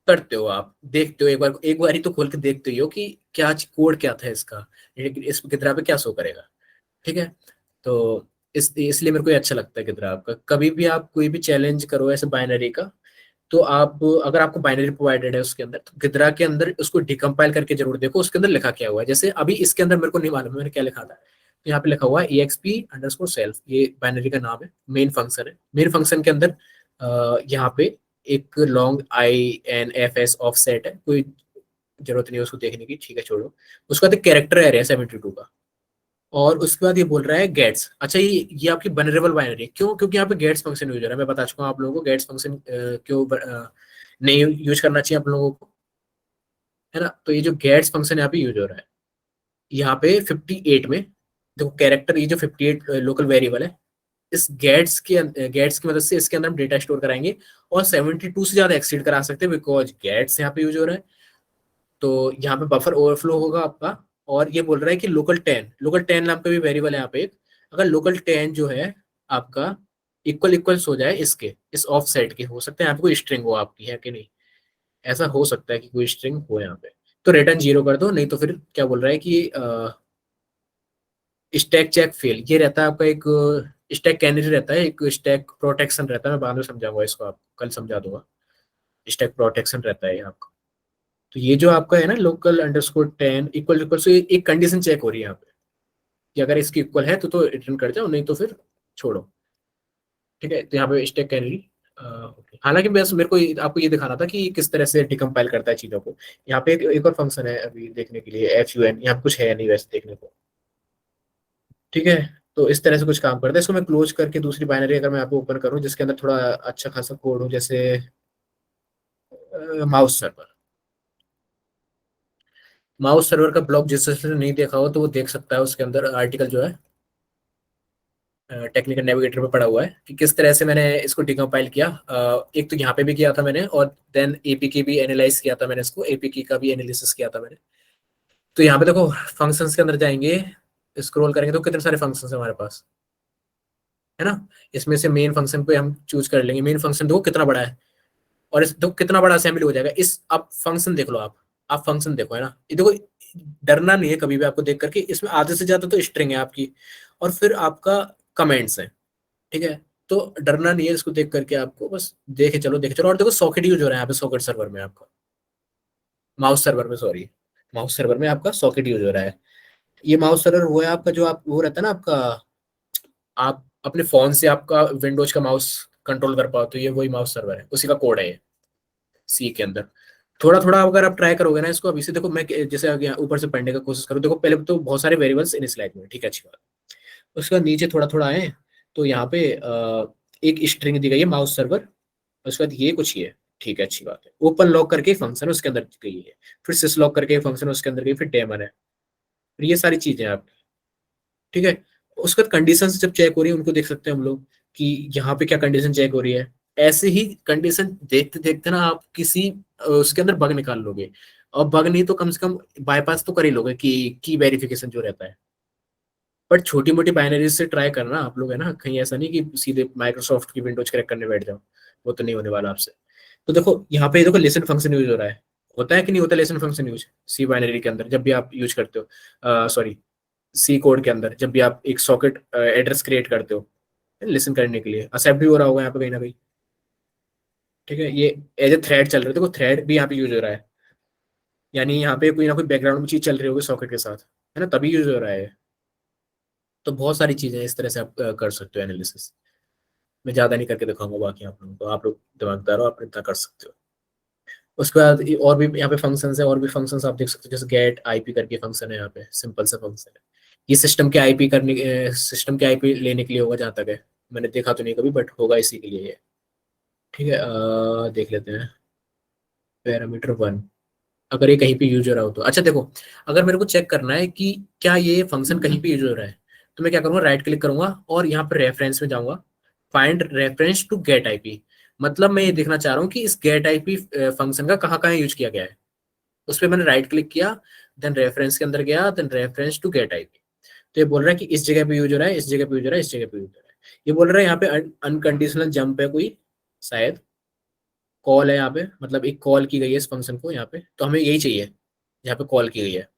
करते हो आप, देखते हो एक बार ही तो खोल के देखते ही हो कि क्या कोड क्या था इसका, इस गिद्रा पे क्या शो करेगा। ठीक है, तो इसलिए मेरे को ये अच्छा लगता है गिद्रा आपका। कभी भी आप कोई भी चैलेंज करो ऐसे बाइनरी का, तो आप अगर आपको बाइनरी प्रोवाइडेड है उसके अंदर, तो गिद्रा के अंदर उसको डिकम्पाइल करके जरूर देखो उसके अंदर लिखा क्या हुआ है। जैसे अभी इसके अंदर मेरे को नहीं मालूम है मैंने क्या लिखा था, तो यहाँ पे लिखा हुआ है exp_self, ये बाइनरी का नाम है, मेन फंक्शन है। मेन फंक्शन के अंदर यहाँ पे एक लॉन्ग INFS ऑफसेट है, कोई जरूरत नहीं है उसको देखने की, ठीक है छोड़ो। उसके बाद एक कैरेक्टर एरे है 72 का, और उसके बाद ये बोल रहा है गेट्स। अच्छा, ये आपकी वनरेबल बाइनरी है, क्यों? क्योंकि यहाँ पे गेट्स फंक्शन यूज हो रहा है। मैं बता चुका हूँ आप लोगों को गेट्स फंक्शन क्यों नहीं यूज करना चाहिए आप लोगों को, है ना। तो ये जो गेट्स फंक्शन यहाँ पे यूज हो रहा है, यहाँ पे 58 में देखो कैरेक्टर, ये जो 58 लोकल वेरिएबल है, इस गेट्स की मदद से इसके अंदर हम डेटा स्टोर कराएंगे, और 72 से ज्यादा एक्सीड करा सकते हैं, बिकॉज गेट्स यहाँ पे यूज हो रहा है। तो यहाँ पे बफर ओवरफ्लो होगा आपका, और ये बोल रहा है कि लोकल 10 नाम का भी वेरिएबल है यहाँ पे एक। अगर लोकल 10 जो है आपका इक्वल्स हो जाए इसके, इस ऑफ सेट के, हो सकता है यहाँ पे कोई स्ट्रिंग हो आपकी, है कि नहीं, ऐसा हो सकता है कि कोई स्ट्रिंग हो यहाँ पे, तो रिटर्न 0 कर दो। नहीं तो फिर क्या बोल रहा है कि स्टैक चेक फेल, ये रहता है आपका एक स्टैक कैनरी रहता है, एक स्टैक प्रोटेक्शन रहता है, मैं बाद में समझाऊंगा इसको, आप कल समझा दूंगा। स्टैक प्रोटेक्शन रहता है ये आपका। तो ये जो आपका है ना लोकल_10 इक्वल इक्वल से एक कंडीशन चेक हो रही है यहाँ पे कि अगर इसकी इक्वल है तो रिटर्न कर जाओ, नहीं तो फिर छोड़ो। ठीक है, तो यहाँ पे स्टैक कैनरी। हालांकि बस मेरे को आपको ये दिखाना था कि किस तरह से डिकम्पाइल करता है चीजों को। यहाँ पे एक और फंक्शन है अभी देखने के लिए, FUN, यहाँ पे कुछ है नहीं वैसे देखने को। ठीक है, तो इस तरह से कुछ काम करता है। इसको मैं क्लोज करके दूसरी बाइनरी अगर मैं आपको ओपन करूँ जिसके अंदर थोड़ा अच्छा खासा कोड हो, जैसे माउस सर्वर। माउस सर्वर का ब्लॉग जिसने नहीं देखा हो तो वो देख सकता है, उसके अंदर आर्टिकल जो है टेक्निकल नेविगेटर पे पड़ा हुआ है कि किस तरह से मैंने इसको डिकम्पाइल किया। एक तो यहाँ पे भी किया था मैंने, और देन APK भी एनालाइज किया था मैंने, इसको APK का भी एनालिसिस किया था मैंने। तो यहाँ पे देखो फंक्शंस के अंदर जाएंगे, स्क्रॉल करेंगे तो कितने सारे फंक्शंस है हमारे पास, है ना। इसमें से मेन फंक्शन पे हम चूज कर लेंगे। मेन फंक्शन देखो कितना बड़ा है, और इस देखो कितना बड़ा असेंबली हो जाएगा। इस आप फंक्शन देख लो, आप फंक्शन देखो, है ना। ये देखो, डरना नहीं है कभी भी आपको देख करके, इसमें आधे से ज्यादा तो स्ट्रिंग है आपकी, और फिर आपका कमेंट्स है। ठीक है, तो डरना नहीं है इसको देख करके, आपको बस देखे चलो। और देखो सॉकेट यूज हो रहा है यहाँ पे, सॉकेट सर्वर में आपका, माउस सर्वर में, सॉरी, माउस सर्वर में आपका सॉकेट यूज हो रहा है। ये माउस सर्वर वो है आपका, जो आप वो रहता है ना आपका, आप अपने फोन से आपका विंडोज का माउस कंट्रोल कर पाओ, तो ये वही माउस सर्वर है, उसी का कोड है ये, सी के अंदर। थोड़ा थोड़ा अगर आप ट्राई करोगे ना इसको, अभी से देखो मैं जैसे आगे ऊपर से पढ़ने का कोशिश करूँ, देखो पहले तो बहुत सारे वेरिएबल्स इन स्लाइड में, ठीक है, अच्छी बात। उसके बाद नीचे थोड़ा थोड़ा आए, तो यहाँ पे एक स्ट्रिंग दी गई है माउस सर्वर, उसके बाद ये कुछ ही है, ठीक है, अच्छी बात है। ओपन लॉक करके फंक्शन उसके अंदर गई है, फिर सिस लॉक करके फंक्शन उसके अंदर गई, फिर डेमन है, फिर ये सारी चीजें आप, ठीक है। उसके बाद कंडीशन जब चेक हो रही है उनको देख सकते हैं हम लोग कि यहाँ पे क्या कंडीशन चेक हो रही है। ऐसे ही कंडीशन देखते देखते ना आप किसी उसके अंदर बग निकाल लोगे, और बग नहीं तो कम से कम बाईपास तो कर ही लोगे कि की वेरिफिकेशन जो रहता है। बट छोटी मोटी बाइनरीज से ट्राई करना आप लोग, है ना, कहीं ऐसा नहीं कि सीधे माइक्रोसॉफ्ट की विंडोज क्रैक करने बैठ जाओ, वो तो नहीं होने वाला आपसे। तो देखो यहाँ पे देखो लिसन फंक्शन यूज हो रहा है, होता है कि नहीं होता लिसन फंक्शन यूज सी बाइनरी के अंदर जब भी आप यूज करते हो, सॉरी, सी कोड के अंदर जब भी आप एक सॉकेट एड्रेस क्रिएट करते हो लिसन करने के लिए, एक्सेप्ट भी हो रहा होगा यहाँ पे कहीं ना कहीं। ठीक है, ये एज ए थ्रेड चल रहा है, देखो थ्रेड भी यहाँ पे यूज हो रहा है, यानी यहाँ पे कोई ना कोई बैकग्राउंड में चीज चल रही होगी सॉकेट के साथ, है ना, तभी यूज हो रहा है। तो बहुत सारी चीजें इस तरह से आप कर सकते हो एनालिसिस। मैं ज्यादा नहीं करके दिखाऊंगा बाकी आप लोगों को, आप लोग दिमागदार हो, आप इतना कर सकते हो। उसके बाद और भी यहाँ पे फंक्शंस है, और भी फंक्शंस आप देख सकते हो, जैसे गेट आईपी करके फंक्शन है यहाँ पे, सिंपल सा फंक्शन है। ये सिस्टम के आईपी लेने के लिए होगा जहाँ तक है, मैंने देखा तो नहीं कभी, बट होगा इसी के लिए ये। ठीक है, देख लेते हैं पैरामीटर 1, अगर ये कहीं पे यूज हो रहा हो तो। अच्छा देखो, अगर मेरे को चेक करना है कि क्या ये फंक्शन कहीं पे यूज हो रहा है, तो मैं क्या करूंगा, राइट क्लिक करूंगा और यहाँ पर रेफरेंस में जाऊंगा, find reference to get IP. मतलब मैं ये देखना चाह रहा हूँ कि इस गेट आईपी फंक्शन का कहाँ कहाँ यूज किया गया है। उस पर मैंने राइट क्लिक किया, देन रेफरेंस के अंदर गया, then reference to get IP. तो ये बोल रहा है कि इस जगह पे यूज हो रहा है, इस जगह पे यूज हो रहा है, इस जगह पे यूज हो रहा है। ये बोल रहा है यहाँ पे अनकंडीशनल जंप है कोई, शायद कॉल है यहाँ पे, मतलब एक कॉल की गई है इस फंक्शन को यहाँ पे, तो हमें यही चाहिए यहाँ पे कॉल की गई है।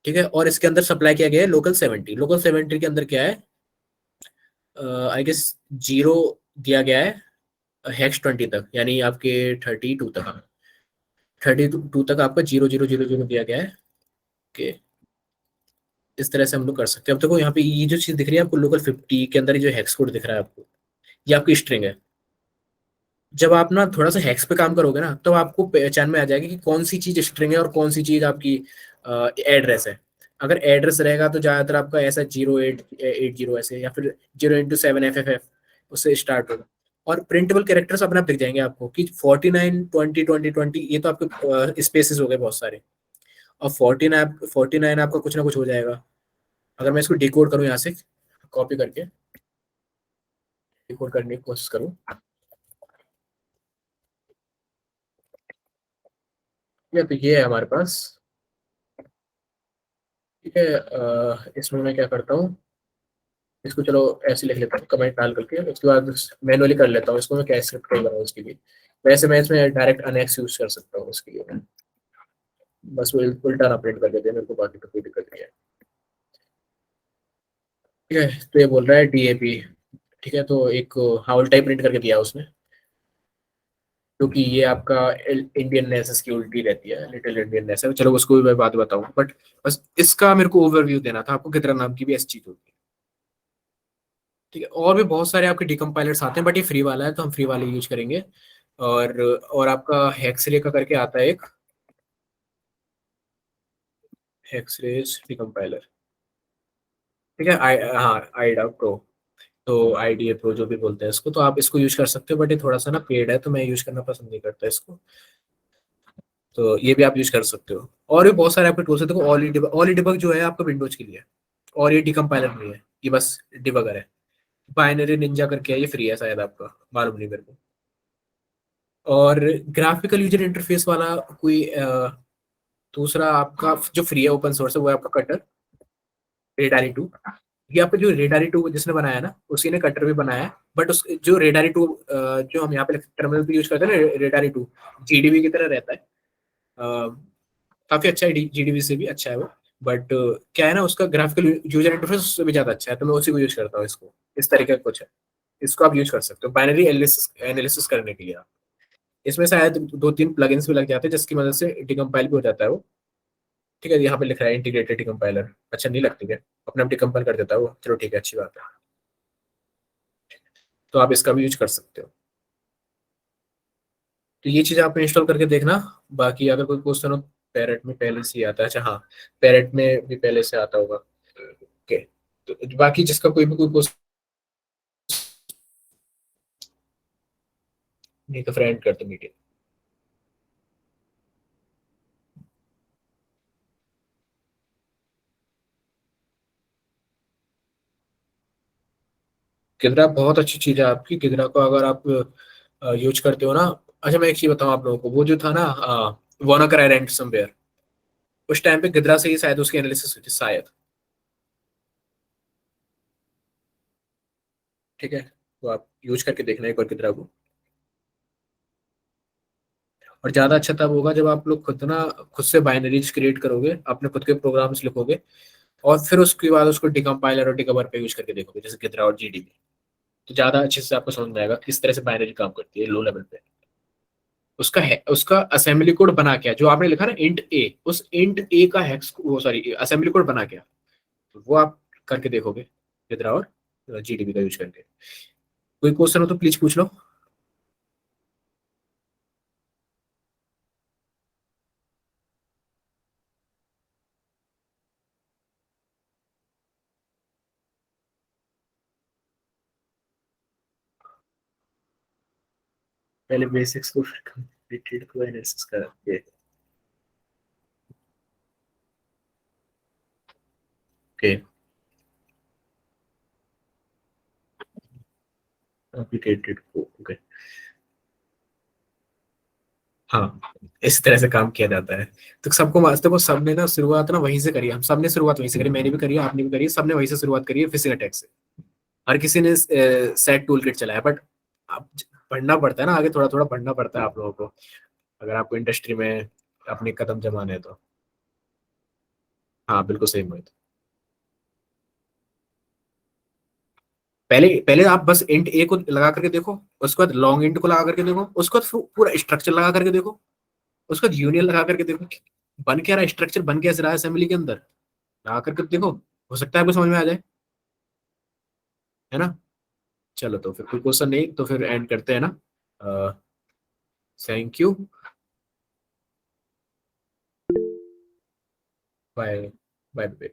ठीक है, और इसके अंदर सप्लाई किया गया है लोकल 70। लोकल 70 के अंदर क्या है, आई गेस 0 दिया गया है हेक्स 20 तक, यानी आपके 32 तक, 32 तक आपका 0000 दिया गया है। ओके, इस तरह से हम लोग कर सकते हैं। अब देखो यहाँ पे ये जो चीज दिख रही है आपको लोकल 50 के अंदर, ये जो हेक्स कोड दिख रहा है आपको, ये आपकी स्ट्रिंग है। जब आप ना थोड़ा सा हैक्स पे काम करोगे ना, तो आपको पहचान में आ जाएगी कि कौन सी चीज स्ट्रिंग है और कौन सी चीज आपकी एड्रेस है। अगर एड्रेस रहेगा तो ज्यादातर आपका ऐसा 0880 ऐसे, या फिर 0x7FFF उससे स्टार्ट होगा। और प्रिंटेबल कैरेक्टर्स अपने आप दिख जाएंगे आपको कि 49 20 20 20, ये तो आपके स्पेसेस हो गए बहुत सारे। और 49 आपका कुछ ना कुछ हो जाएगा। अगर मैं इसको डिकोड करूँ यहाँ से, कॉपी करके डिकोड करने की कोशिश करूँ, ठीक है, तो ये है हमारे पास। ठीक है, इसमें मैं क्या करता हूँ, इसको चलो ऐसे लिख लेता हूँ कमेंट डाल करके, उसके बाद मैनुअली कर लेता हूँ इसको, मैं क्या स्क्रिप्ट कोड बनाऊँ उसके लिए। वैसे मैं इसमें डायरेक्ट अनेक्स यूज कर सकता हूँ उसके लिए, बस वो उल्टा ना प्रिंट कर देते हैं मेरे को, बाकी तो कोई दिक्कत नहीं है। ठीक है, तो ये बोल रहा है डीएपी। ठीक है, तो एक हाउल टाइप प्रिंट करके दिया उसने, क्योंकि ये आपका इंडियन नेसेस की उल्टी रहती है, लिटिल इंडियन नेस है, चलो उसको भी मैं बात बताऊँ, बट बस इसका मेरे को ओवरव्यू देना था आपको, कितना नाम की भी ऐसी चीज होती है। ठीक है, और भी बहुत सारे आपके डिकम्पाइलर्स आते हैं, बट ये फ्री वाला है तो हम फ्री वाले यूज करेंगे। और आपका हेक्सरे का करके आता है एक, हेक्सरेस डिकम्पाइलर। ठीक है, हाँ आईडा प्रो, तो आईडीए प्रो जो भी बोलते हैं इसको, तो आप इसको यूज कर सकते हो, बट ये थोड़ा सा ना पेड है तो मैं यूज करना पसंद नहीं करता इसको। तो ये भी आप यूज कर सकते हो, और भी बहुत सारे आपके टूल्स हैं। देखो ऑली डिबग जो है आपका विंडोज के लिए है, और ये डिकम्पाइलर नहीं है, ये बस डिबगर है। बाइनरी निंजा करके है, ये फ्री है शायद, आपका मालूम नहीं मेरे को। और ग्राफिकल यूजर इंटरफेस वाला कोई दूसरा आपका जो फ्री है ओपन सोर्स है, वो है आपका कटर, रेडारी टू। ये आपका जो रेडारी टू जिसने बनाया ना, उसी ने कटर भी बनाया है, बट उस जो रेडारी टू जो हम यहाँ पे टर्मिनल पे यूज करते हैं ना, रेडारी टू जीडीबी की तरह रहता है। अ, काफी अच्छा है, जीडीबी से भी अच्छा है वो। बट क्या है ना, उसका ग्राफिकल यूजर इंटरफेस उससे भी ज्यादा अच्छा है, तो मैं उसी को यूज करता हूँ इसको। इस तरीके का कुछ है, इसको आप यूज कर सकते हो बाइनरी एनालिसिस करने के लिए। आप इसमें शायद 2-3 प्लगइन्स भी लग जाते हैं, जिसकी मदद से डिकम्पाइल भी हो जाता है वो। ठीक है, यहाँ पे लिख रहा है इंटीग्रेटेड डिकम्पाइलर, अच्छा नहीं लगती है, अपने आप डिकम्पाइल कर देता है वो, चलो ठीक है, अच्छी बात है। तो आप इसका भी यूज कर सकते हो। तो ये चीज आप इंस्टॉल करके देखना। बाकी अगर कोई क्वेश्चन हो, पैरेट में पहले से ही आता है, अच्छा हाँ, पैरेट में भी पहले से आता होगा। ओके, तो बाकी जिसका कोई भी कोई क्वेश्चन नहीं, तो फ्रेंड कर दो मीटिंग। गिदरा बहुत अच्छी चीज है आपकी, गिदरा को अगर आप यूज करते हो ना। अच्छा, मैं एक चीज बताऊं आप लोगों को, वो जो था ना वाना कराई रेंट समवेयर, उस टाइम पे गिदरा से ही शायद उसकी एनालिसिस हुई थी शायद। ठीक है, तो आप यूज करके देखना एक बार गिदरा को। और ज्यादा अच्छा तब होगा जब आप लोग खुद ना, खुद से बाइनरीज क्रिएट करोगे, अपने खुद के प्रोग्राम्स लिखोगे, और फिर उसके बाद उसको डिकम्पाइलर और डिकवर पे यूज करके देखोगे, जैसे गिदरा और जीडीबी। तो ज्यादा अच्छे से आपको समझ में आएगा किस तरह से बाइनरी काम करती है लो लेवल पे। उसका है, उसका असेंबली कोड बना क्या, जो आपने लिखा ना इंट ए, उस इंट ए का हेक्स वो सॉरी असेंबली कोड बना क्या, तो वो आप करके देखोगे गिदरा और जीडीबी का यूज करके। कोई क्वेश्चन हो तो प्लीज पूछ लो। पहले बेसिक्स को, फिर कंप्लीटेड को एनालिसिस करके। ओके, कॉम्प्लिकेटेड को, ओके। हाँ, इस तरह से काम किया जाता है। तो सबको वास्तव को सबने ना शुरुआत ना वहीं से करी है, हम सबने शुरुआत वहीं से करी, मैंने भी करी है, आपने भी करी है, सबने वहीं से शुरुआत करी है, फिशिंग अटैक से। हर किसी ने सेट टूल किट चलाया, बट अब पढ़ना पड़ता है ना, आगे थोड़ा थोड़ा पढ़ना पड़ता है आप लोगों को, अगर आपको इंडस्ट्री में अपने कदम जमाने हैं तो। हाँ बिल्कुल सही मोहित। पहले पहले आप बस इंट ए को लगा करके देखो, उसके बाद लॉन्ग इंट को लगा करके देखो, उसके बाद पूरा स्ट्रक्चर लगा करके देखो, उसके बाद यूनियन लगा करके देखो कि बन क्या रहा है, स्ट्रक्चर बन कैसे रहा है असेंबली के अंदर, लगा करके देखो, हो सकता है आपको समझ में आ जाए, है ना। चलो, तो फिर कोई क्वेश्चन नहीं तो फिर एंड करते हैं ना। Thank you, bye bye.